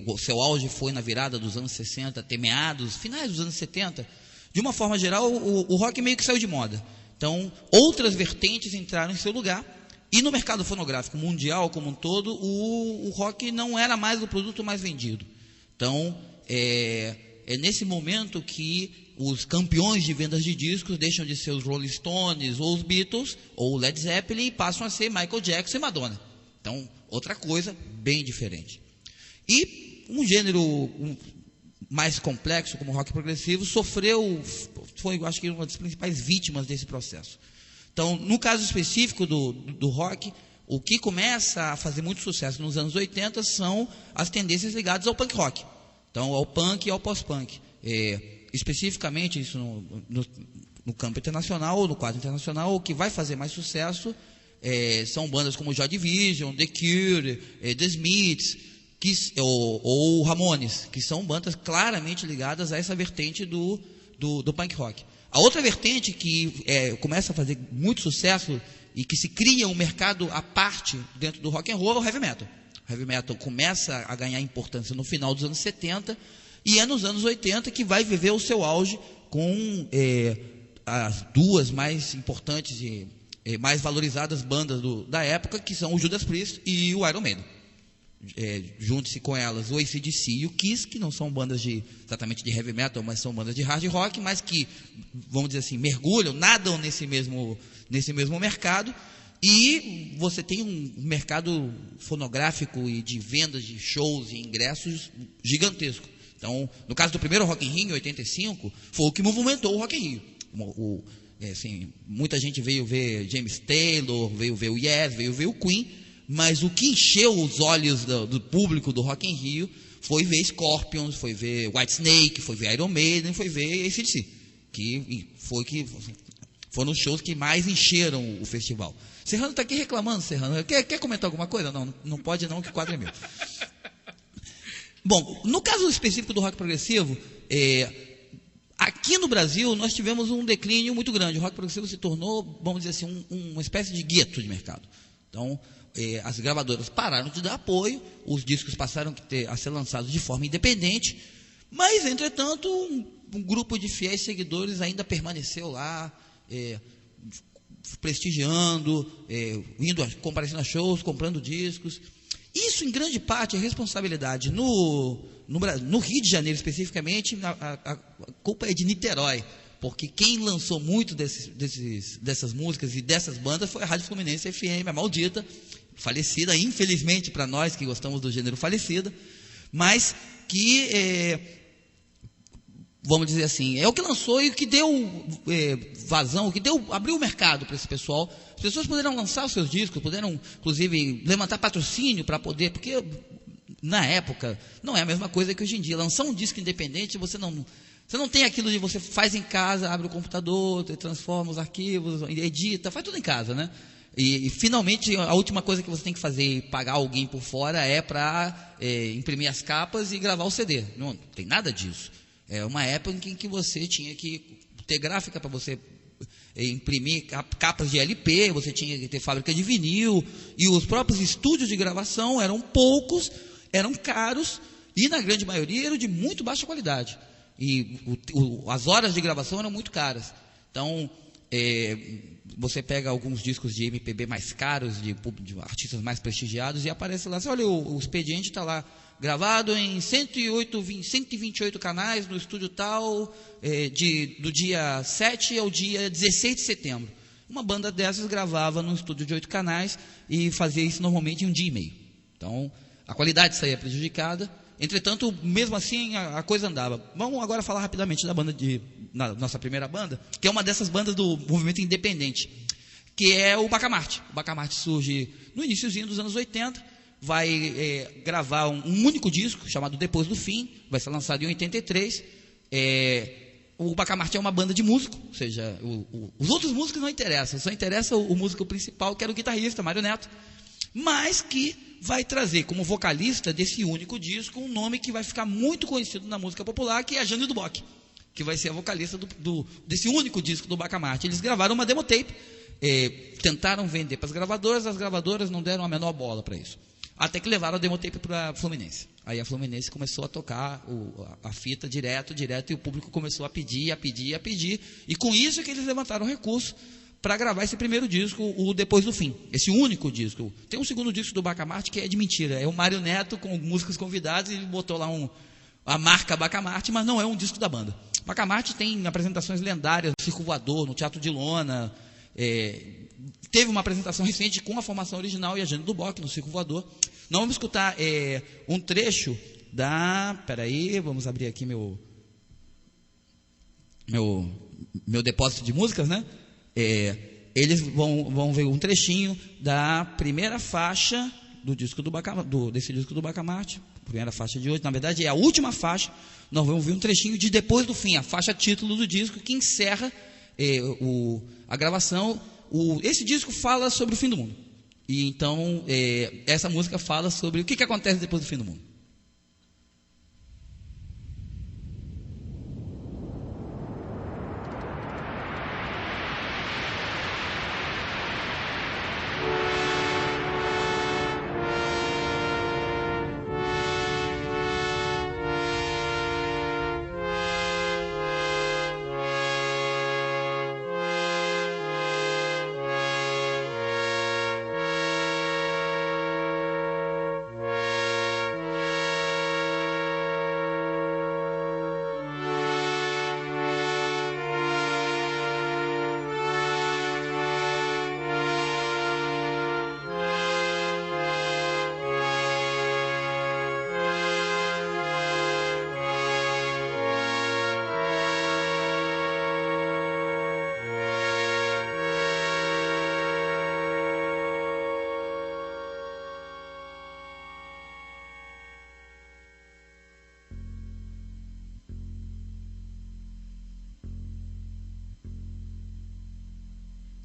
o seu auge foi na virada dos anos 60 até finais dos anos 70. De uma forma geral, o rock meio que saiu de moda. Então, outras vertentes entraram em seu lugar, e no mercado fonográfico mundial como um todo, o rock não era mais o produto mais vendido. Então, é nesse momento que os campeões de vendas de discos deixam de ser os Rolling Stones, ou os Beatles, ou o Led Zeppelin, e passam a ser Michael Jackson e Madonna. Então, outra coisa bem diferente. E um gênero mais complexo, como o rock progressivo, foi, acho que, uma das principais vítimas desse processo. Então, no caso específico do rock, o que começa a fazer muito sucesso nos anos 80 são as tendências ligadas ao punk rock. Então, ao punk e ao pós-punk. Especificamente, isso no campo internacional, ou no quadro internacional, o que vai fazer mais sucesso são bandas como Joy Division, The Cure, The Smiths, ou Ramones, que são bandas claramente ligadas a essa vertente do punk rock. A outra vertente que começa a fazer muito sucesso e que se cria um mercado à parte dentro do rock and roll é o heavy metal. O heavy metal começa a ganhar importância no final dos anos 70, e é nos anos 80 que vai viver o seu auge com as 2 mais importantes e mais valorizadas bandas da época, que são o Judas Priest e o Iron Maiden. Junte-se com elas o AC/DC e o Kiss, que não são bandas exatamente de heavy metal, mas são bandas de hard rock, mas que, vamos dizer assim, nadam nesse mesmo mercado. E você tem um mercado fonográfico e de vendas de shows e ingressos gigantesco. Então, no caso do primeiro Rock in Rio, em 85, foi o que movimentou o Rock in Rio. Muita gente veio ver James Taylor, veio ver o Yes, veio ver o Queen, mas o que encheu os olhos do público do Rock in Rio foi ver Scorpions, foi ver Whitesnake, foi ver Iron Maiden, foi ver AC/DC, que Foram os shows que mais encheram o festival. Serrano está aqui reclamando, Serrano. Quer comentar alguma coisa? Não pode não, que 4 é meu. Bom, no caso específico do rock progressivo, aqui no Brasil nós tivemos um declínio muito grande. O rock progressivo se tornou, vamos dizer assim, uma espécie de gueto de mercado. Então, as gravadoras pararam de dar apoio, os discos passaram a ser lançados de forma independente, mas, entretanto, um grupo de fiéis seguidores ainda permaneceu lá, prestigiando, comparecendo a shows, comprando discos. Isso, em grande parte, é responsabilidade no Rio de Janeiro, especificamente, a culpa é de Niterói, porque quem lançou muito dessas músicas e dessas bandas foi a Rádio Fluminense FM, a maldita, falecida, infelizmente, para nós que gostamos do gênero, falecida, mas que, vamos dizer assim, é o que lançou e o que deu vazão, o que abriu o mercado para esse pessoal. As pessoas puderam lançar os seus discos, puderam, inclusive, levantar patrocínio para poder, porque na época não é a mesma coisa que hoje em dia. Lançar um disco independente, você não tem aquilo de você faz em casa, abre o computador, transforma os arquivos, edita, faz tudo em casa, né? E finalmente a última coisa que você tem que fazer e pagar alguém por fora é para imprimir as capas e gravar o CD. Não tem nada disso. É uma época em que você tinha que ter gráfica para você imprimir capas de LP, você tinha que ter fábrica de vinil, e os próprios estúdios de gravação eram poucos, eram caros, e na grande maioria eram de muito baixa qualidade. E as horas de gravação eram muito caras. Então, você pega alguns discos de MPB mais caros, de artistas mais prestigiados, e aparece lá, você olha, o expediente está lá, gravado em 128 canais, no estúdio tal, do dia 7 ao dia 16 de setembro. Uma banda dessas gravava num estúdio de 8 canais e fazia isso normalmente em um dia e meio. Então, a qualidade saía prejudicada. Entretanto, mesmo assim, a coisa andava. Vamos agora falar rapidamente da banda nossa primeira banda, que é uma dessas bandas do movimento independente, que é o Bacamarte. O Bacamarte surge no iniciozinho dos anos 80, vai gravar um único disco, chamado Depois do Fim, vai ser lançado em 83. O Bacamarte é uma banda de músico, ou seja, os outros músicos não interessam, só interessa o músico principal, que era o guitarrista, Mário Neto, mas que vai trazer como vocalista desse único disco um nome que vai ficar muito conhecido na música popular, que é a Jane do Bock, que vai ser a vocalista desse único disco do Bacamarte. Eles gravaram uma demo tape, tentaram vender para as gravadoras não deram a menor bola para isso. Até que levaram a demo tape para a Fluminense. Aí a Fluminense começou a tocar a fita direto, e o público começou a pedir. E com isso é que eles levantaram recurso para gravar esse primeiro disco, o Depois do Fim. Esse único disco. Tem um segundo disco do Bacamarte que é de mentira. É o Mário Neto com músicos convidados, e ele botou lá a marca Bacamarte, mas não é um disco da banda. Bacamarte tem apresentações lendárias no Circo Voador, no Teatro de Lona. Teve uma apresentação recente com a formação original e a Jane do Bock no Circo Voador. Nós vamos escutar um trecho peraí, vamos abrir aqui meu depósito de músicas, né? Eles vão ver um trechinho da primeira faixa do disco desse disco do Bacamarte, primeira faixa de hoje, na verdade é a última faixa. Nós vamos ver um trechinho de Depois do Fim, a faixa título do disco, que encerra a gravação. Esse disco fala sobre o fim do mundo. E então, essa música fala sobre o que acontece depois do fim do mundo.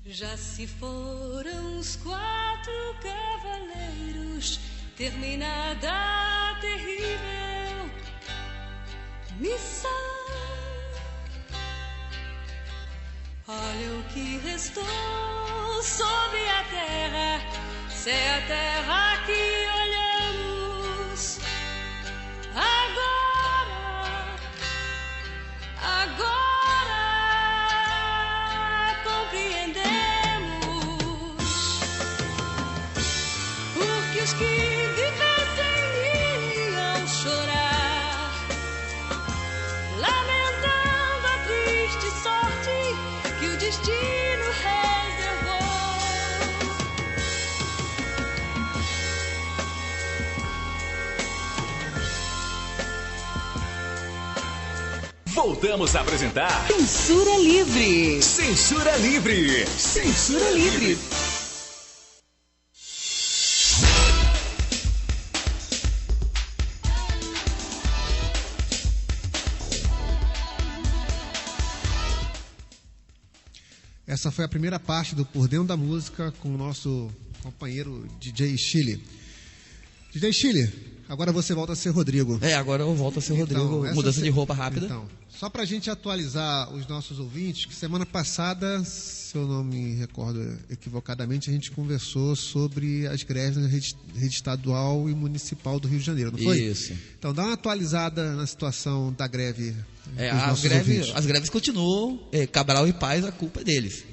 Já se foram os 4 cavaleiros, terminada a terrível missão. Olha o que restou sobre a terra, se é a terra que olhamos agora, agora compreendemos, porque os que vivessem iam chorar, lamentando a triste sorte que o destino reservou. Voltamos a apresentar Censura Livre. Censura Livre. Censura Livre. Essa foi a primeira parte do Por Dentro da Música com o nosso companheiro DJ Chile. DJ Chile, agora você volta a ser Rodrigo. Agora eu volto a ser Rodrigo, mudança de roupa rápida. Então, só para a gente atualizar os nossos ouvintes, que semana passada, se eu não me recordo equivocadamente, a gente conversou sobre as greves na rede estadual e municipal do Rio de Janeiro, não foi? Isso. Então, dá uma atualizada na situação da greve. As greves continuam, Cabral e Paz, a culpa é deles.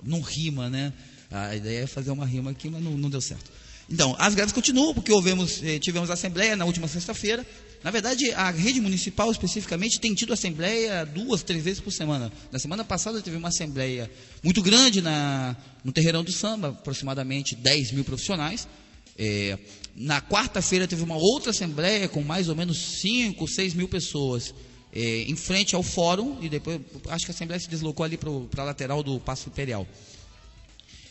Não rima, né? A ideia é fazer uma rima aqui, mas não deu certo. Então, as greves continuam, porque tivemos assembleia na última sexta-feira. Na verdade, a rede municipal, especificamente, tem tido assembleia 2, 3 vezes por semana. Na semana passada teve uma assembleia muito grande no Terreirão do Samba, aproximadamente 10 mil profissionais. Na quarta-feira teve uma outra assembleia com mais ou menos 5, 6 mil pessoas em frente ao fórum, e depois acho que a assembleia se deslocou ali para a lateral do Paço Imperial.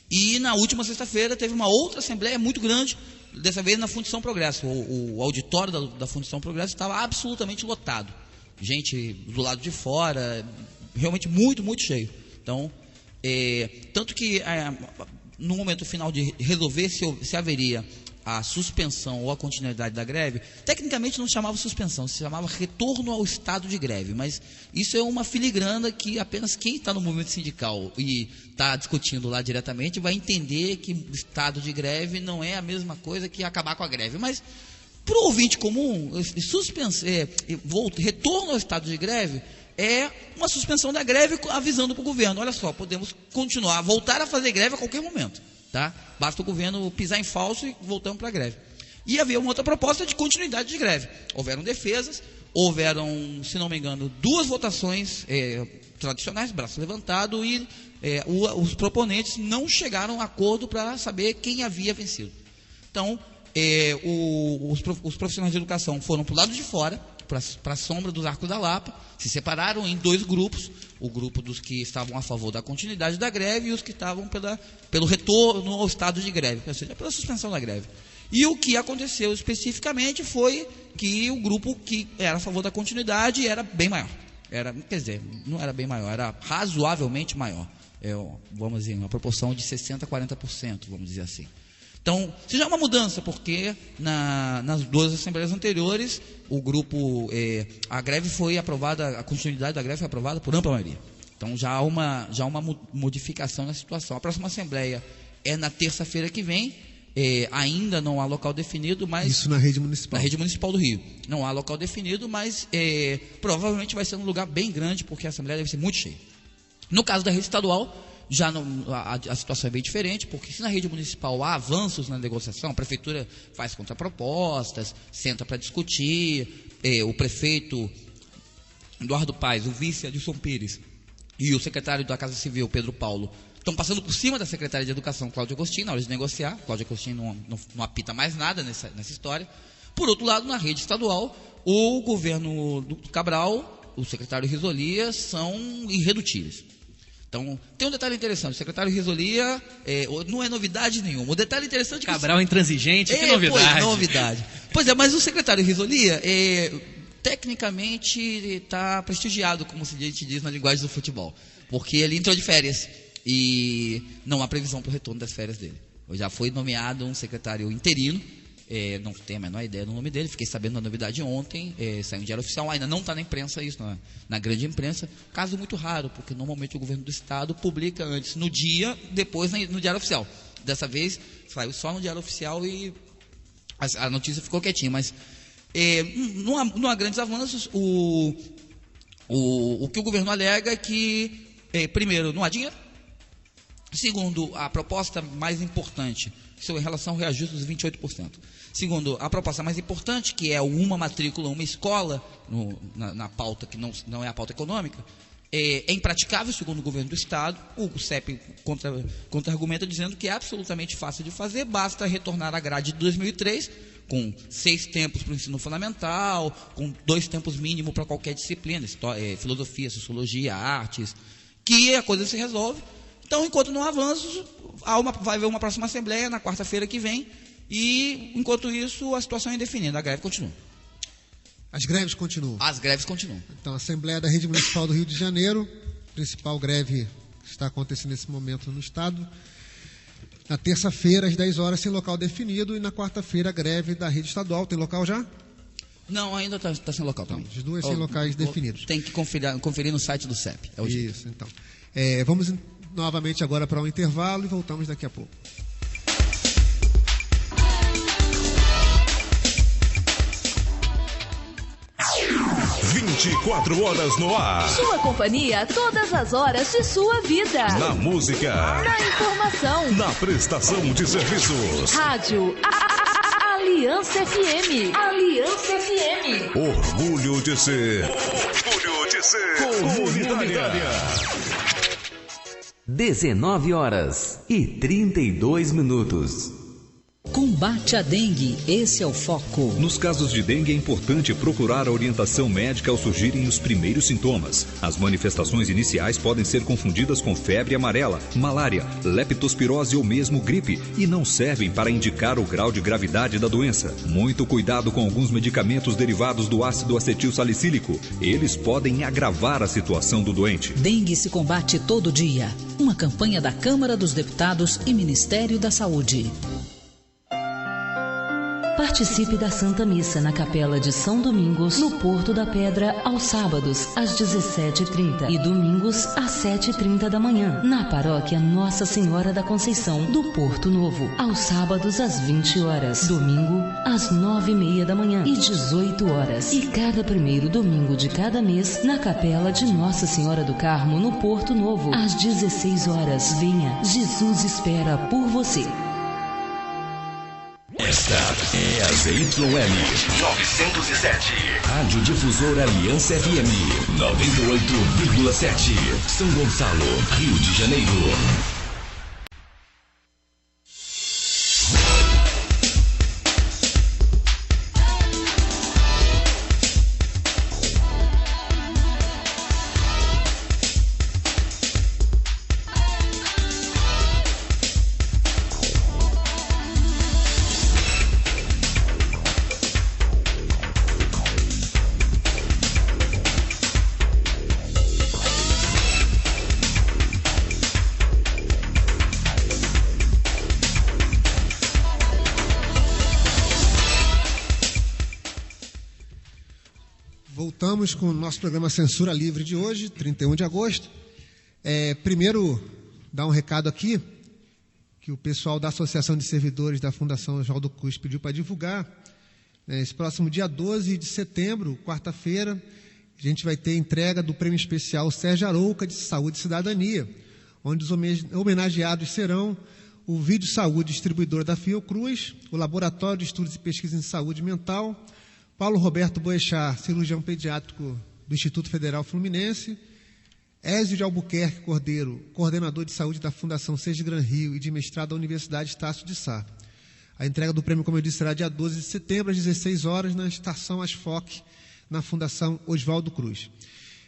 E na última sexta-feira teve uma outra assembleia muito grande, dessa vez na Fundição Progresso. O auditório da Fundição Progresso estava absolutamente lotado. Gente do lado de fora, realmente muito, muito cheio. Então, tanto que no momento final de resolver se haveria a suspensão ou a continuidade da greve, tecnicamente não se chamava suspensão, se chamava retorno ao estado de greve, mas isso é uma filigrana que apenas quem está no movimento sindical e está discutindo lá diretamente vai entender que estado de greve não é a mesma coisa que acabar com a greve, mas para o ouvinte comum, retorno ao estado de greve é uma suspensão da greve avisando para o governo, olha só, podemos continuar, voltar a fazer greve a qualquer momento. Tá? Basta o governo pisar em falso e voltamos para a greve. E havia uma outra proposta de continuidade de greve. Houveram defesas, houveram, se não me engano, 2 votações tradicionais, braço levantado, e os proponentes não chegaram a acordo para saber quem havia vencido. Então, os profissionais de educação foram para o lado de fora, para a sombra dos Arcos da Lapa, se separaram em 2 grupos, o grupo dos que estavam a favor da continuidade da greve e os que estavam pelo retorno ao estado de greve, ou seja, pela suspensão da greve. E o que aconteceu especificamente foi que o grupo que era a favor da continuidade era bem maior. Não era bem maior, era razoavelmente maior. Vamos dizer, uma proporção de 60% a 40%, vamos dizer assim. Então, isso já é uma mudança, porque nas 2 assembleias anteriores, o grupo, a greve foi aprovada, a continuidade da greve foi aprovada por ampla maioria. Então, já há uma modificação na situação. A próxima assembleia é na terça-feira que vem, ainda não há local definido, mas... Isso na rede municipal. Na rede municipal do Rio. Não há local definido, mas provavelmente vai ser um lugar bem grande, porque a assembleia deve ser muito cheia. No caso da rede estadual, a situação é bem diferente, porque se na rede municipal há avanços na negociação, a prefeitura faz contrapropostas, senta para discutir, o prefeito Eduardo Paes, o vice Adilson Pires e o secretário da Casa Civil, Pedro Paulo, estão passando por cima da secretária de Educação, Cláudia Agostinho, na hora de negociar. Cláudia Agostinho não apita mais nada nessa história. Por outro lado, na rede estadual, o governo do Cabral, o secretário Risolia, são irredutíveis. Então, tem um detalhe interessante, o secretário Risolia não é novidade nenhuma. O detalhe interessante... Cabral intransigente, que novidade. Novidade. Pois é, mas o secretário Risolia, tecnicamente, está prestigiado, como se diz na linguagem do futebol, porque ele entrou de férias. e não há previsão para o retorno das férias dele. Já foi nomeado um secretário interino, não tenho a menor ideia do nome dele, fiquei sabendo da novidade ontem, saiu em diário oficial, ainda não está na imprensa isso, na grande imprensa, caso muito raro, porque normalmente o governo do estado publica antes no dia, depois no diário oficial. Dessa vez saiu só no diário oficial e a notícia ficou quietinha, mas não há grandes avanços. O que o governo alega é que, primeiro, não há dinheiro. Segundo, a proposta mais importante, isso em relação ao reajuste dos 28%. Segundo, a proposta mais importante, que é uma matrícula, uma escola, na pauta que não é a pauta econômica, é impraticável, segundo o governo do Estado. O CEP contra-argumenta dizendo que é absolutamente fácil de fazer, basta retornar à grade de 2003, com 6 tempos para o ensino fundamental, com 2 tempos mínimo para qualquer disciplina, filosofia, sociologia, artes, que a coisa se resolve. Então, enquanto não há avanços, vai haver uma próxima assembleia na quarta-feira que vem, e, enquanto isso, a situação é indefinida, a greve continua. As greves continuam? As greves continuam. Então, a Assembleia da Rede Municipal do Rio de Janeiro, principal greve que está acontecendo nesse momento no Estado, na terça-feira, às 10 horas, sem local definido, e na quarta-feira, a greve da rede estadual. Tem local já? Não, ainda está sem local também. As duas sem locais definidos. Tem que conferir no site do CEP. Isso, então. Vamos novamente agora para um intervalo e voltamos daqui a pouco. 24 horas no ar. Sua companhia todas as horas de sua vida. Na música. Na informação. Na prestação de serviços. Rádio Aliança FM. Aliança FM. Orgulho de ser. Comunitária. 19 horas e 32 minutos. Combate à dengue, esse é o foco. Nos casos de dengue é importante procurar a orientação médica ao surgirem os primeiros sintomas. As manifestações iniciais podem ser confundidas com febre amarela, malária, leptospirose ou mesmo gripe e não servem para indicar o grau de gravidade da doença. Muito cuidado com alguns medicamentos derivados do ácido acetil salicílico. Eles podem agravar a situação do doente. Dengue se combate todo dia. Uma campanha da Câmara dos Deputados e Ministério da Saúde. Participe da Santa Missa na Capela de São Domingos, no Porto da Pedra, aos sábados, às 17h30 e domingos, às 7h30 da manhã, na Paróquia Nossa Senhora da Conceição, do Porto Novo, aos sábados, às 20 horas, domingo, às 9h30 da manhã e 18 horas. E cada primeiro domingo de cada mês, na Capela de Nossa Senhora do Carmo, no Porto Novo, às 16 horas. Venha, Jesus espera por você. Esta é a ZYL 907, Rádio Difusora Aliança FM 98,7, São Gonçalo, Rio de Janeiro. Voltamos com o nosso programa Censura Livre de hoje, 31 de agosto. Primeiro, dar um recado aqui, que o pessoal da Associação de Servidores da Fundação Oswaldo Cruz pediu para divulgar. Esse próximo dia 12 de setembro, quarta-feira, a gente vai ter a entrega do Prêmio Especial Sérgio Arouca de Saúde e Cidadania, onde os homenageados serão o Vídeo Saúde, distribuidor da Fiocruz, o Laboratório de Estudos e Pesquisa em Saúde Mental, Paulo Roberto Boechat, cirurgião pediátrico do Instituto Federal Fluminense, Ézio de Albuquerque Cordeiro, coordenador de saúde da Fundação Sesgran Rio e de mestrado da Universidade Estácio de Sá. A entrega do prêmio, como eu disse, será dia 12 de setembro, às 16 horas, na Estação Asfoque, na Fundação Oswaldo Cruz.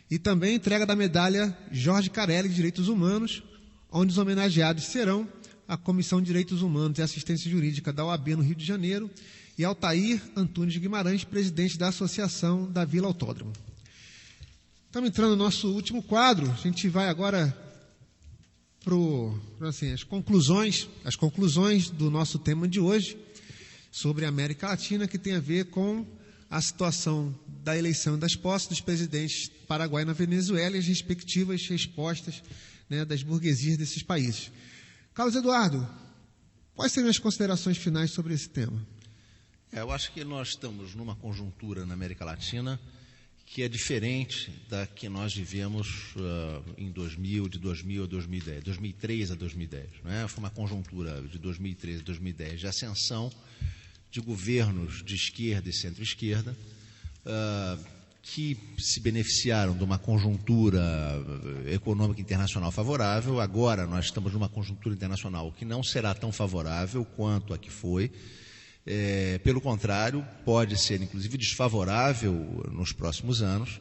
E também a entrega da medalha Jorge Carelli de Direitos Humanos, onde os homenageados serão a Comissão de Direitos Humanos e Assistência Jurídica da OAB no Rio de Janeiro, e Altair Antunes Guimarães, presidente da Associação da Vila Autódromo. Estamos entrando no nosso último quadro. A gente vai agora as conclusões do nosso tema de hoje sobre a América Latina, que tem a ver com a situação da eleição e das posses dos presidentes Paraguai na Venezuela e as respectivas respostas, né, das burguesias desses países. Carlos Eduardo, quais seriam as considerações finais sobre esse tema? Eu acho que nós estamos numa conjuntura na América Latina que é diferente da que nós vivemos em 2000, de 2000 a 2010, 2003 a 2010. Né? Foi uma conjuntura de 2003 a 2010 de ascensão de governos de esquerda e centro-esquerda que se beneficiaram de uma conjuntura econômica internacional favorável. Agora nós estamos numa conjuntura internacional que não será tão favorável quanto a que foi. Pelo contrário, pode ser inclusive desfavorável nos próximos anos,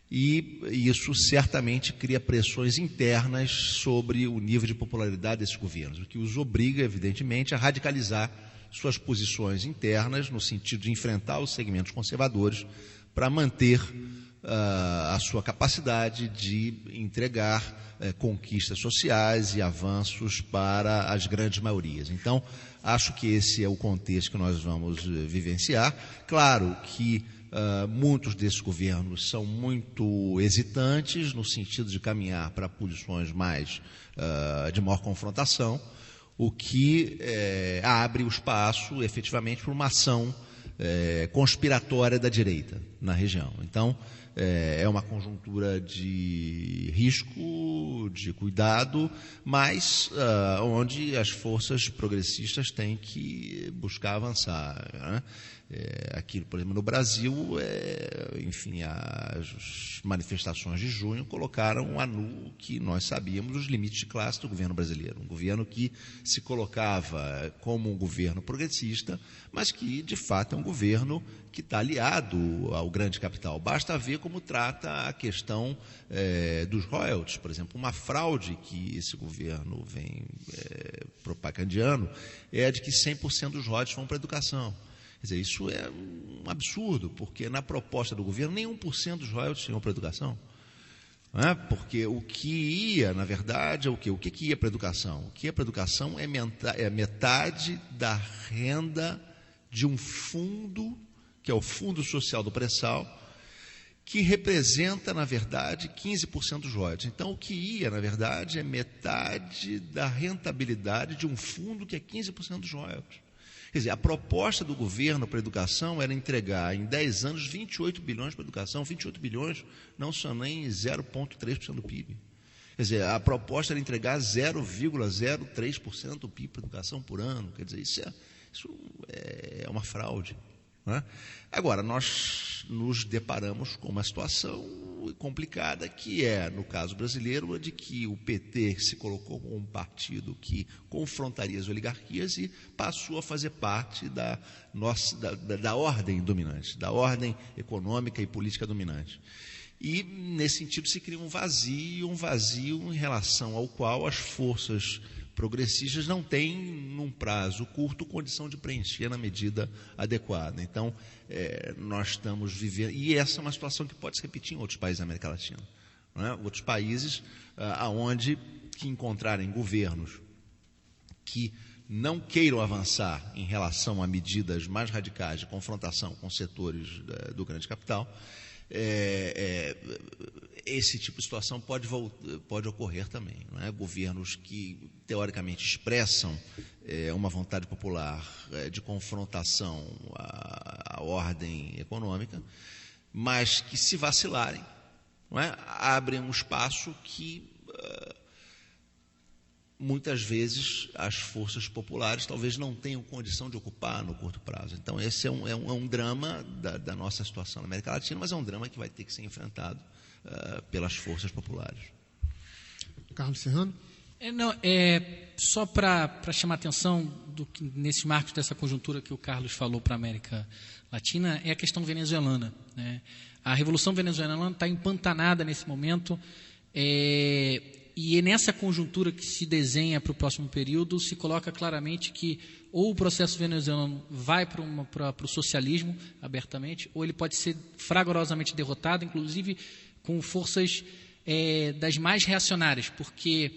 e isso certamente cria pressões internas sobre o nível de popularidade desses governos, o que os obriga, evidentemente, a radicalizar suas posições internas no sentido de enfrentar os segmentos conservadores para manter a sua capacidade de entregar conquistas sociais e avanços para as grandes maiorias. Então, acho que esse é o contexto que nós vamos vivenciar. Claro que muitos desses governos são muito hesitantes no sentido de caminhar para posições mais de maior confrontação, o que abre o espaço, efetivamente, para uma ação conspiratória da direita na região. Então, é uma conjuntura de risco, de cuidado, mas onde as forças progressistas têm que buscar avançar, né? Aqui, por exemplo, no Brasil, enfim, as manifestações de junho colocaram a nu que nós sabíamos os limites de classe do governo brasileiro. Um governo que se colocava como um governo progressista, mas que, de fato, é um governo que está aliado ao grande capital. Basta ver como trata a questão dos royalties, por exemplo. Uma fraude que esse governo vem propagandeando é de que 100% dos royalties vão para a educação. Quer dizer, isso é um absurdo, porque na proposta do governo, nem 1% dos royalties iam para a educação. Não é? Porque o que ia, na verdade, é o quê? O que ia para a educação? O que ia para a educação é metade da renda de um fundo, que é o Fundo Social do Pré-Sal, que representa, na verdade, 15% dos royalties. Então, o que ia, na verdade, é metade da rentabilidade de um fundo que é 15% dos royalties. Quer dizer, a proposta do governo para a educação era entregar em 10 anos 28 bilhões para a educação. 28 bilhões não são nem 0,3% do PIB. Quer dizer, a proposta era entregar 0,03% do PIB para a educação por ano. Quer dizer, isso é uma fraude. Não é? Agora, nós nos deparamos com uma situação complicada, que é, no caso brasileiro, a de que o PT se colocou como um partido que confrontaria as oligarquias e passou a fazer parte da ordem dominante, da ordem econômica e política dominante. E, nesse sentido, se cria um vazio em relação ao qual as forças progressistas não têm, num prazo curto, condição de preencher na medida adequada. Então, nós estamos vivendo... E essa é uma situação que pode se repetir em outros países da América Latina. Não é? Outros países onde que encontrarem governos que não queiram avançar em relação a medidas mais radicais de confrontação com setores do grande capital, esse tipo de situação pode ocorrer também. Não é? Governos que, teoricamente, expressam uma vontade popular de confrontação à ordem econômica, mas que, se vacilarem, não é? Abrem um espaço que muitas vezes as forças populares talvez não tenham condição de ocupar no curto prazo. Então, esse é um drama da nossa situação na América Latina, mas é um drama que vai ter que ser enfrentado pelas forças populares. Carlos Serrano? Só para chamar a atenção nesse marco dessa conjuntura que o Carlos falou para a América Latina, é a questão venezuelana. Né? A Revolução Venezuelana está empantanada nesse momento, e nessa conjuntura que se desenha para o próximo período, se coloca claramente que ou o processo venezuelano vai para o socialismo abertamente, ou ele pode ser fragorosamente derrotado, inclusive com forças das mais reacionárias, porque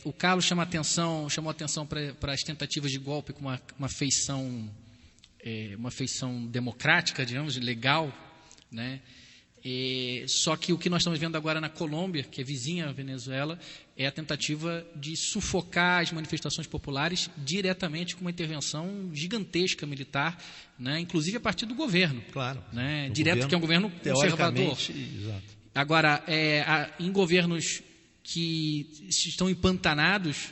O Carlos chamou atenção para as tentativas de golpe com uma feição democrática, digamos, legal, né? Só que o que nós estamos vendo agora na Colômbia, que é vizinha à Venezuela, é a tentativa de sufocar as manifestações populares diretamente com uma intervenção gigantesca militar, né? Inclusive a partir do governo. Claro. Né? Direto, que é um governo conservador. Exato. Agora, em governos que estão empantanados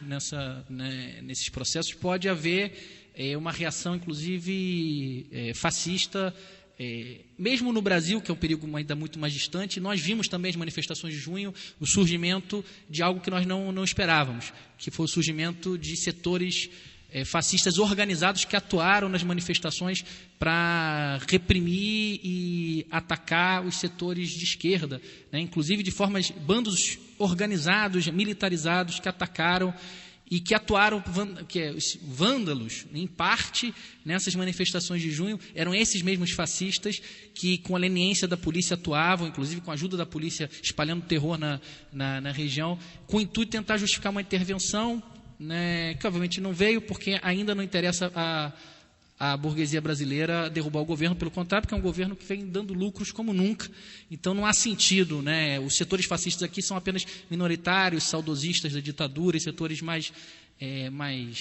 nesses processos, pode haver uma reação, inclusive, fascista. Mesmo no Brasil, que é um perigo ainda muito mais distante, nós vimos também as manifestações de junho, o surgimento de algo que nós não esperávamos, que foi o surgimento de setores fascistas organizados que atuaram nas manifestações para reprimir e atacar os setores de esquerda, né? Inclusive de bandos organizados, militarizados, que atacaram e que atuaram, os vândalos, em parte, nessas manifestações de junho, eram esses mesmos fascistas que, com a leniência da polícia, atuavam, inclusive com a ajuda da polícia, espalhando terror na região, com o intuito de tentar justificar uma intervenção, né, que obviamente não veio, porque ainda não interessa a burguesia brasileira derrubar o governo, pelo contrário, porque é um governo que vem dando lucros como nunca. Então não há sentido, né? Os setores fascistas aqui são apenas minoritários, saudosistas da ditadura, e setores mais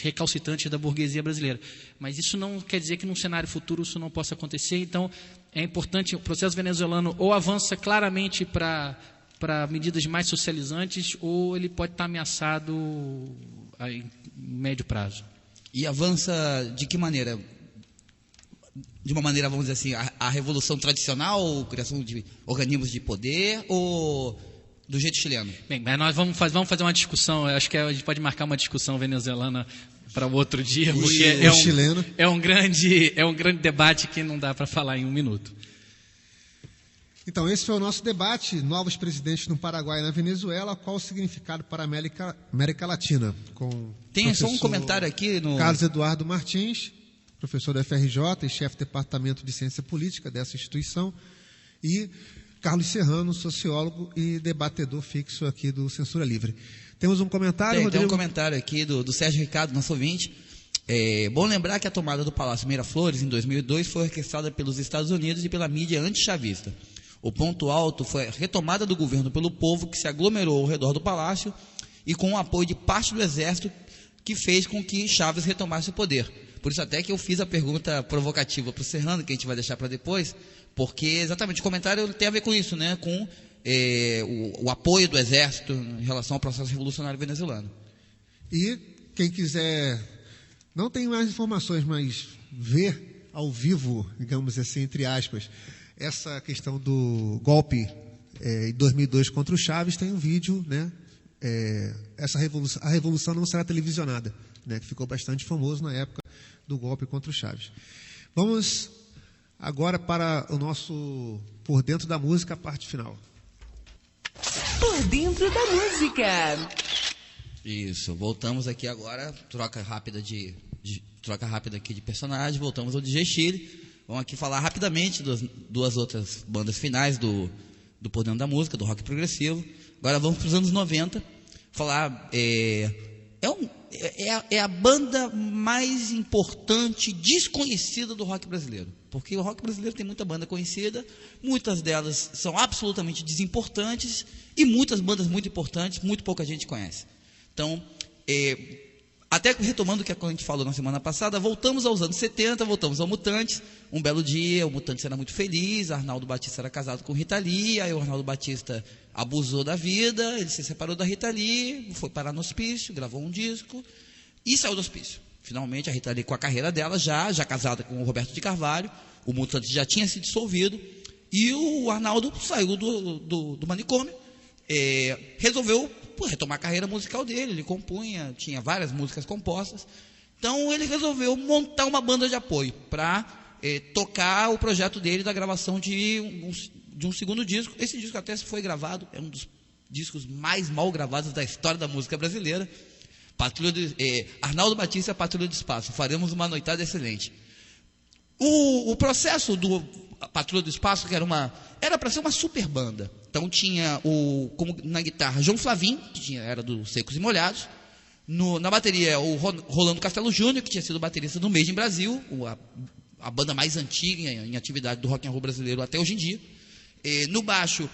recalcitrantes da burguesia brasileira. Mas isso não quer dizer que num cenário futuro isso não possa acontecer. Então é importante, o processo venezuelano ou avança claramente para medidas mais socializantes, ou ele pode estar ameaçado em médio prazo. E avança de que maneira? De uma maneira, vamos dizer assim, a revolução tradicional, criação de organismos de poder, ou do jeito chileno? Bem, mas nós vamos fazer uma discussão, eu acho que a gente pode marcar uma discussão venezuelana para o outro dia, porque é um grande debate que não dá para falar em um minuto. Então, esse foi o nosso debate, novos presidentes no Paraguai e na Venezuela, qual o significado para a América Latina? Tem só um comentário aqui no... Carlos Eduardo Martins, professor da FRJ e chefe do Departamento de Ciência Política dessa instituição, e Carlos Serrano, sociólogo e debatedor fixo aqui do Censura Livre. Temos um comentário, Rodrigo? Tem um comentário aqui do Sérgio Ricardo, nosso ouvinte. Bom lembrar que a tomada do Palácio Miraflores, em 2002, foi orquestrada pelos Estados Unidos e pela mídia antichavista. O ponto alto foi a retomada do governo pelo povo, que se aglomerou ao redor do palácio e com o apoio de parte do exército, que fez com que Chávez retomasse o poder. Por isso até que eu fiz a pergunta provocativa para o Serrano, que a gente vai deixar para depois, porque exatamente o comentário tem a ver com isso, né? Com o apoio do exército em relação ao processo revolucionário venezuelano. E quem quiser, não tem mais informações, mas ver ao vivo, digamos assim, entre aspas, essa questão do golpe em 2002 contra o Chávez, tem um vídeo, né? A revolução não será televisionada, né? Que ficou bastante famoso na época do golpe contra o Chávez. Vamos agora para o nosso Por Dentro da Música, a parte final. Por Dentro da Música. Isso, voltamos aqui agora, troca rápida aqui de personagem, voltamos ao DJ Chile. Vamos aqui falar rapidamente das duas outras bandas finais do Por Dentro da Música, do rock progressivo. Agora vamos para os anos 90, falar... É a banda mais importante, desconhecida do rock brasileiro. Porque o rock brasileiro tem muita banda conhecida, muitas delas são absolutamente desimportantes, e muitas bandas muito importantes, muito pouca gente conhece. Então, até retomando o que a gente falou na semana passada, voltamos aos anos 70, voltamos ao Mutantes. Um belo dia, o Mutantes era muito feliz, Arnaldo Batista era casado com Rita Lee, aí o Arnaldo Batista abusou da vida, ele se separou da Rita Lee, foi parar no hospício, gravou um disco e saiu do hospício. Finalmente a Rita Lee, com a carreira dela, já casada com o Roberto de Carvalho, o Mutantes já tinha se dissolvido, e o Arnaldo saiu do manicômio, resolveu retomar a carreira musical dele, ele compunha, tinha várias músicas compostas, então ele resolveu montar uma banda de apoio para tocar o projeto dele da gravação de um segundo disco. Esse disco até foi gravado, é um dos discos mais mal gravados da história da música brasileira. Arnaldo Batista, Patrulha do Espaço, faremos uma noitada excelente. O processo do Patrulha do Espaço, que era para ser uma super banda, Então tinha como na guitarra João Flavim, que era do Secos e Molhados. Na bateria o Rolando Castelo Júnior, que tinha sido baterista do Made in Brasil, a banda mais antiga em atividade do rock and roll brasileiro até hoje em dia. No baixo,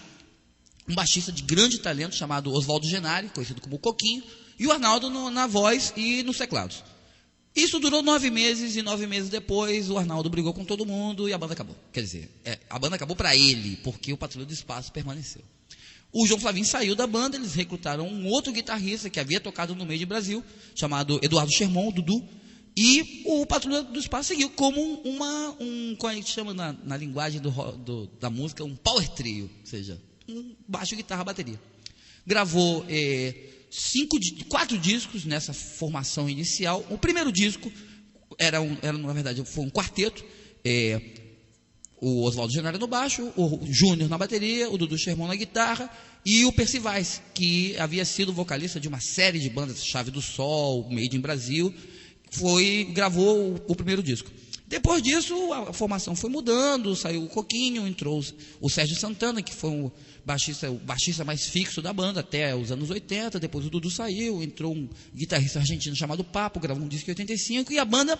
um baixista de grande talento chamado Oswaldo Genari, conhecido como Coquinho, e o Arnaldo na voz e nos teclados. Isso durou 9 meses, e 9 meses depois o Arnaldo brigou com todo mundo e a banda acabou. Quer dizer, a banda acabou para ele, porque o Patrulha do Espaço permaneceu. O João Flavim saiu da banda, eles recrutaram um outro guitarrista que havia tocado no Made in Brasil, chamado Eduardo Sherman, o Dudu, e o Patrulha do Espaço seguiu como como a gente chama na linguagem da música, um power trio, ou seja, um baixo, guitarra, bateria. Gravou 4 discos nessa formação inicial. O primeiro disco na verdade, foi um quarteto, o Oswaldo Genari no baixo, o Júnior na bateria, o Dudu Sherman na guitarra e o Percivais, que havia sido vocalista de uma série de bandas, Chave do Sol, Made in Brasil, gravou o primeiro disco. Depois disso, a formação foi mudando, saiu o Coquinho, entrou o Sérgio Santana, que foi o baixista mais fixo da banda até os anos 80, depois o Dudu saiu, entrou um guitarrista argentino chamado Papo, gravou um disco em 85 e a banda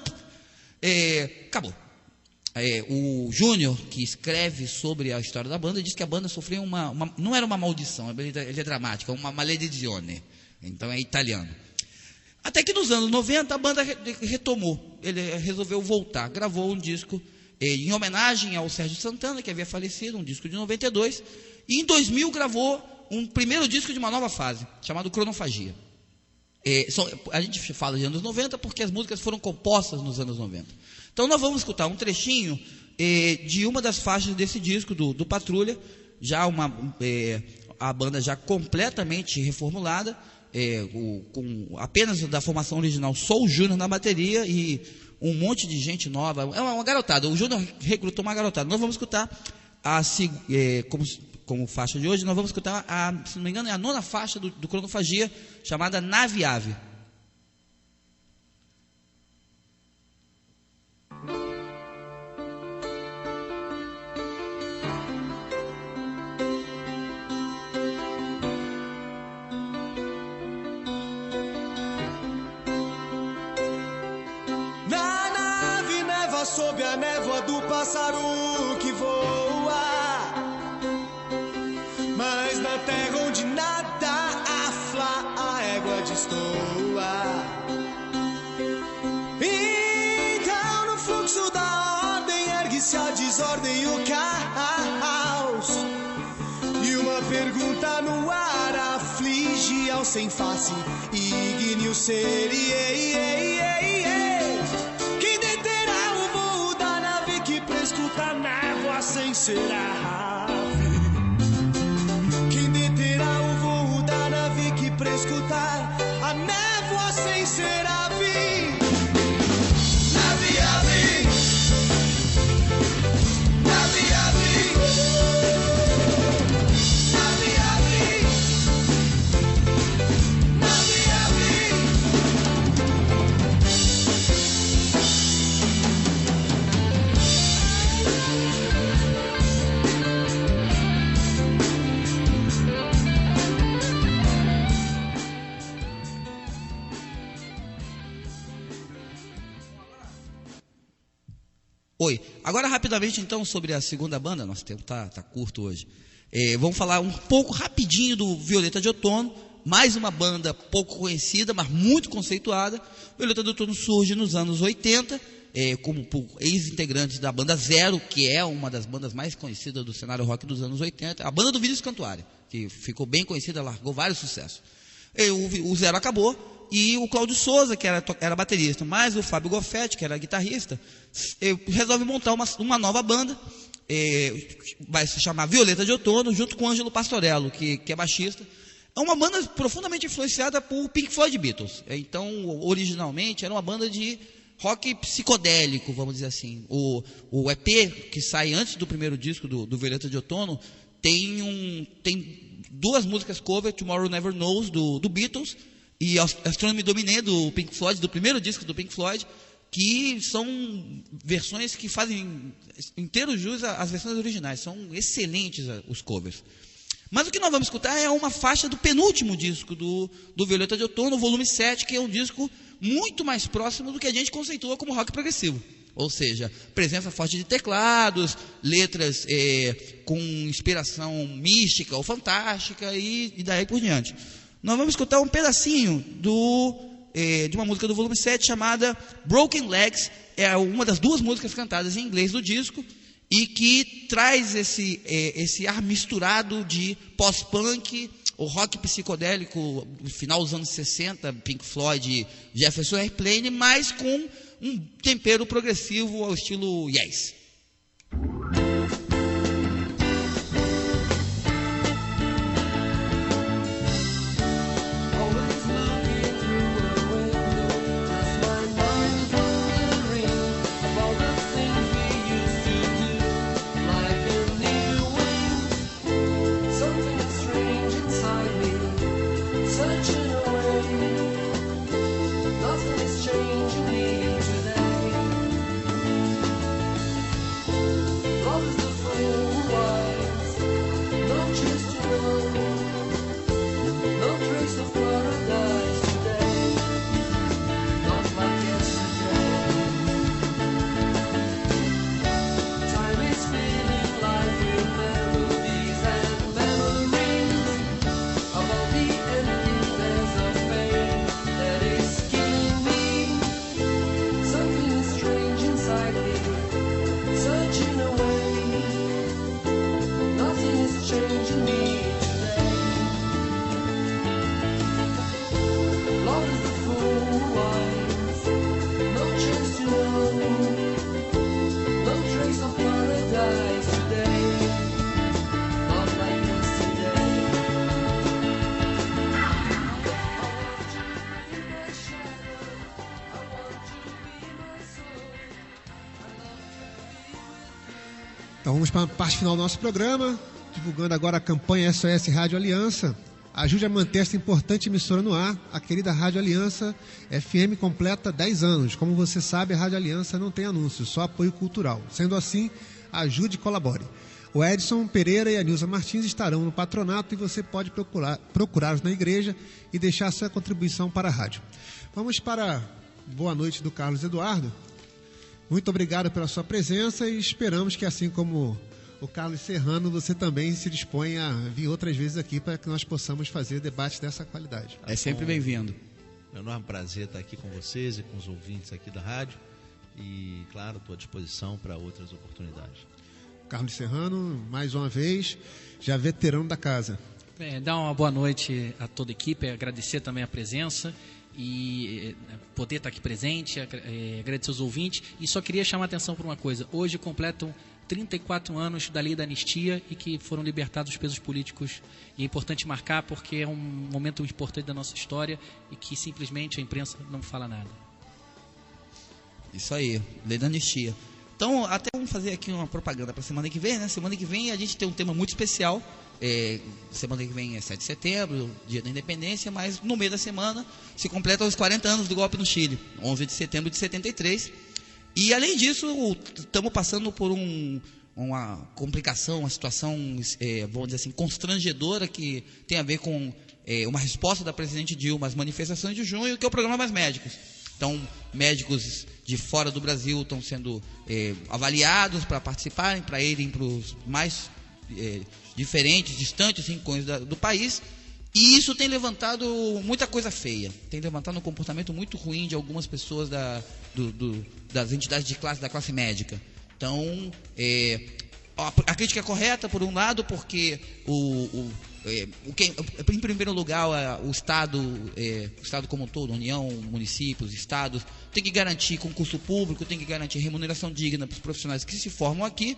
acabou. O Júnior, que escreve sobre a história da banda, diz que a banda sofreu não era uma maldição, ele é dramática, uma maledizione, então é italiano. Até que nos anos 90 a banda retomou, ele resolveu voltar, gravou um disco em homenagem ao Sérgio Santana, que havia falecido, um disco de 92, e em 2000 gravou um primeiro disco de uma nova fase, chamado Cronofagia. A gente fala de anos 90 porque as músicas foram compostas nos anos 90. Então nós vamos escutar um trechinho de uma das faixas desse disco, do Patrulha, já a banda já completamente reformulada, com apenas da formação original, só o Júnior na bateria e um monte de gente nova. É uma garotada, o Júnior recrutou uma garotada. Nós vamos escutar, como faixa de hoje, nós vamos escutar, se não me engano, é a 9ª faixa do Cronofagia, chamada Nave Ave. Sob a névoa do pássaro que voa, mas na terra onde nada afla, a égua destoa. Então no fluxo da ordem ergue-se a desordem e o caos, e uma pergunta no ar aflige ao sem face, igne o ser. Escuta a névoa sem ser a ave. Quem deterá o voo da nave que pra escutar a névoa sem ser ave? Nave, ave. Nave, ave. Nave, ave. Nave, ave. Oi, agora rapidamente então sobre a segunda banda, nosso tempo tá curto hoje. Vamos falar um pouco rapidinho do Violeta de Outono, mais uma banda pouco conhecida, mas muito conceituada. Violeta de Outono surge nos anos 80, como ex-integrante da banda Zero, que é uma das bandas mais conhecidas do cenário rock dos anos 80, a banda do Vinícius Cantuária, que ficou bem conhecida, largou vários sucessos. O Zero acabou, e o Cláudio Souza, que era baterista, mais o Fábio Goffetti, que era guitarrista, resolve montar uma nova banda, vai se chamar Violeta de Outono, junto com o Ângelo Pastorello, que é baixista. É uma banda profundamente influenciada por Pink Floyd e Beatles. Então, originalmente, era uma banda de rock psicodélico, vamos dizer assim. O EP, que sai antes do primeiro disco do Violeta de Outono, tem 2 músicas cover, Tomorrow Never Knows, do Beatles, e Astronomy Domine, do Pink Floyd, do primeiro disco do Pink Floyd, que são versões que fazem inteiro jus às versões originais, são excelentes os covers. Mas o que nós vamos escutar é uma faixa do penúltimo disco do Violeta de Outono, volume 7, que é um disco muito mais próximo do que a gente conceitua como rock progressivo. Ou seja, presença forte de teclados, letras com inspiração mística ou fantástica e daí por diante. Nós vamos escutar um pedacinho de uma música do volume 7 chamada Broken Legs. É uma das duas músicas cantadas em inglês do disco e que traz esse ar misturado de pós-punk, o rock psicodélico no final dos anos 60, Pink Floyd, Jefferson Airplane, mas com um tempero progressivo ao estilo Yes. Então vamos para a parte final do nosso programa, divulgando agora a campanha SOS Rádio Aliança. Ajude a manter esta importante emissora no ar. A querida Rádio Aliança FM completa 10 anos. Como você sabe, a Rádio Aliança não tem anúncios, só apoio cultural. Sendo assim, ajude e colabore. O Edson Pereira e a Nilza Martins estarão no patronato e você pode procurá-los na igreja e deixar sua contribuição para a rádio. Vamos para a boa noite do Carlos Eduardo. Muito obrigado pela sua presença e esperamos que, assim como o Carlos Serrano, você também se disponha a vir outras vezes aqui para que nós possamos fazer debates dessa qualidade. É sempre bem-vindo. É um enorme prazer estar aqui com vocês e com os ouvintes aqui da rádio e, claro, estou à disposição para outras oportunidades. Carlos Serrano, mais uma vez, já veterano da casa. Dar uma boa noite a toda a equipe, agradecer também a presença e poder estar aqui presente, agradecer aos ouvintes. E só queria chamar a atenção para uma coisa: hoje completam 34 anos da lei da anistia e que foram libertados os presos políticos. E é importante marcar porque é um momento importante da nossa história e que simplesmente a imprensa não fala nada. Isso aí, lei da anistia. Então, até vamos fazer aqui uma propaganda para a semana que vem, né? Semana que vem a gente tem um tema muito especial. Semana que vem é 7 de setembro, dia da independência, mas no meio da semana se completam os 40 anos do golpe no Chile, 11 de setembro de 73. E além disso, estamos passando por uma complicação, uma situação, vamos dizer assim, constrangedora, que tem a ver com uma resposta da presidente Dilma às manifestações de junho, que é o programa Mais Médicos. Então, médicos de fora do Brasil estão sendo avaliados para participarem, para irem para os mais diferentes, distantes rincões do país. E isso tem levantado muita coisa feia. Tem levantado um comportamento muito ruim de algumas pessoas das entidades de classe, da classe médica. Então, a crítica é correta, por um lado, porque em primeiro lugar, o Estado como um todo, União, municípios, Estados, tem que garantir concurso público, tem que garantir remuneração digna para os profissionais que se formam aqui.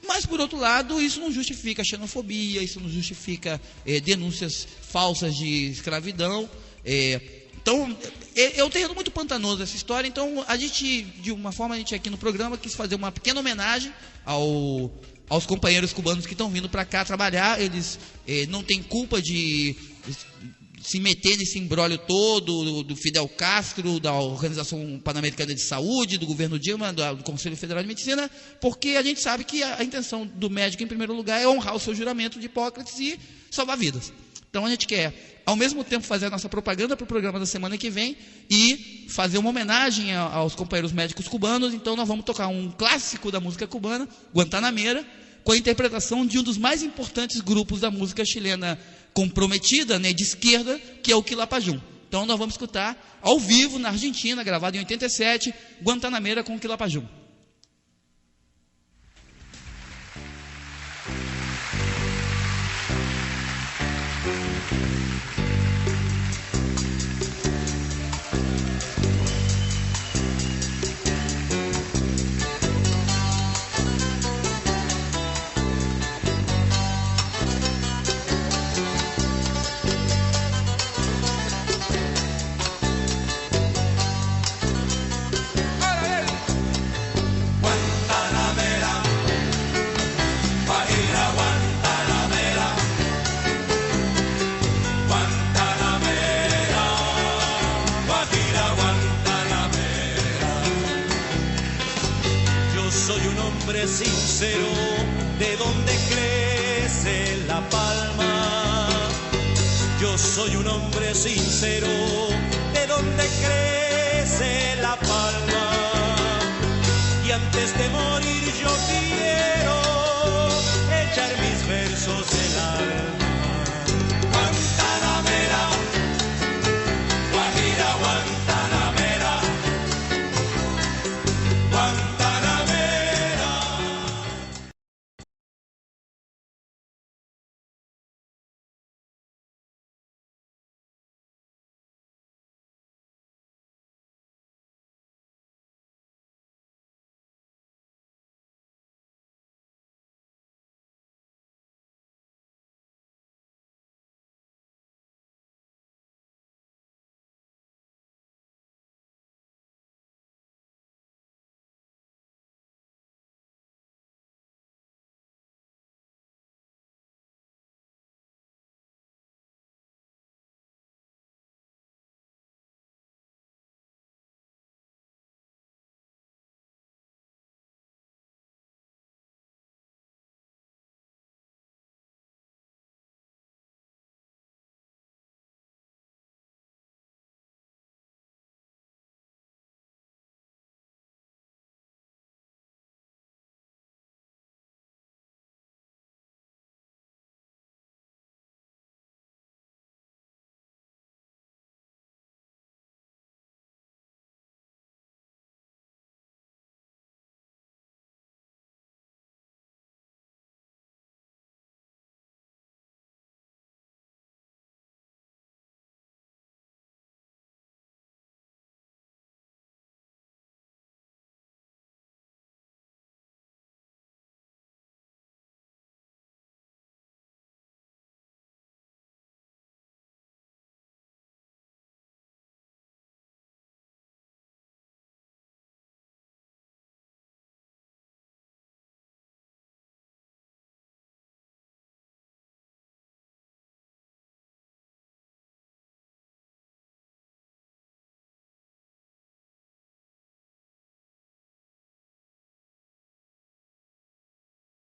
Mas, por outro lado, isso não justifica xenofobia, isso não justifica denúncias falsas de escravidão. Então, é um terreno muito pantanoso essa história. Então, a gente, de uma forma, a gente aqui no programa quis fazer uma pequena homenagem aos companheiros cubanos que estão vindo para cá trabalhar. Eles não têm culpa de se meter nesse imbróglio todo do Fidel Castro, da Organização Pan-Americana de Saúde, do governo Dilma, do Conselho Federal de Medicina, porque a gente sabe que a intenção do médico, em primeiro lugar, é honrar o seu juramento de Hipócrates e salvar vidas. Então a gente quer, ao mesmo tempo, fazer a nossa propaganda para o programa da semana que vem e fazer uma homenagem aos companheiros médicos cubanos. Então nós vamos tocar um clássico da música cubana, Guantanamera, com a interpretação de um dos mais importantes grupos da música chilena comprometida, né, de esquerda, que é o Quilapayún. Então nós vamos escutar ao vivo na Argentina, gravado em 87, Guantanamera com o Quilapayún. Sincero, de donde crece la palma. Yo soy un hombre sincero, de donde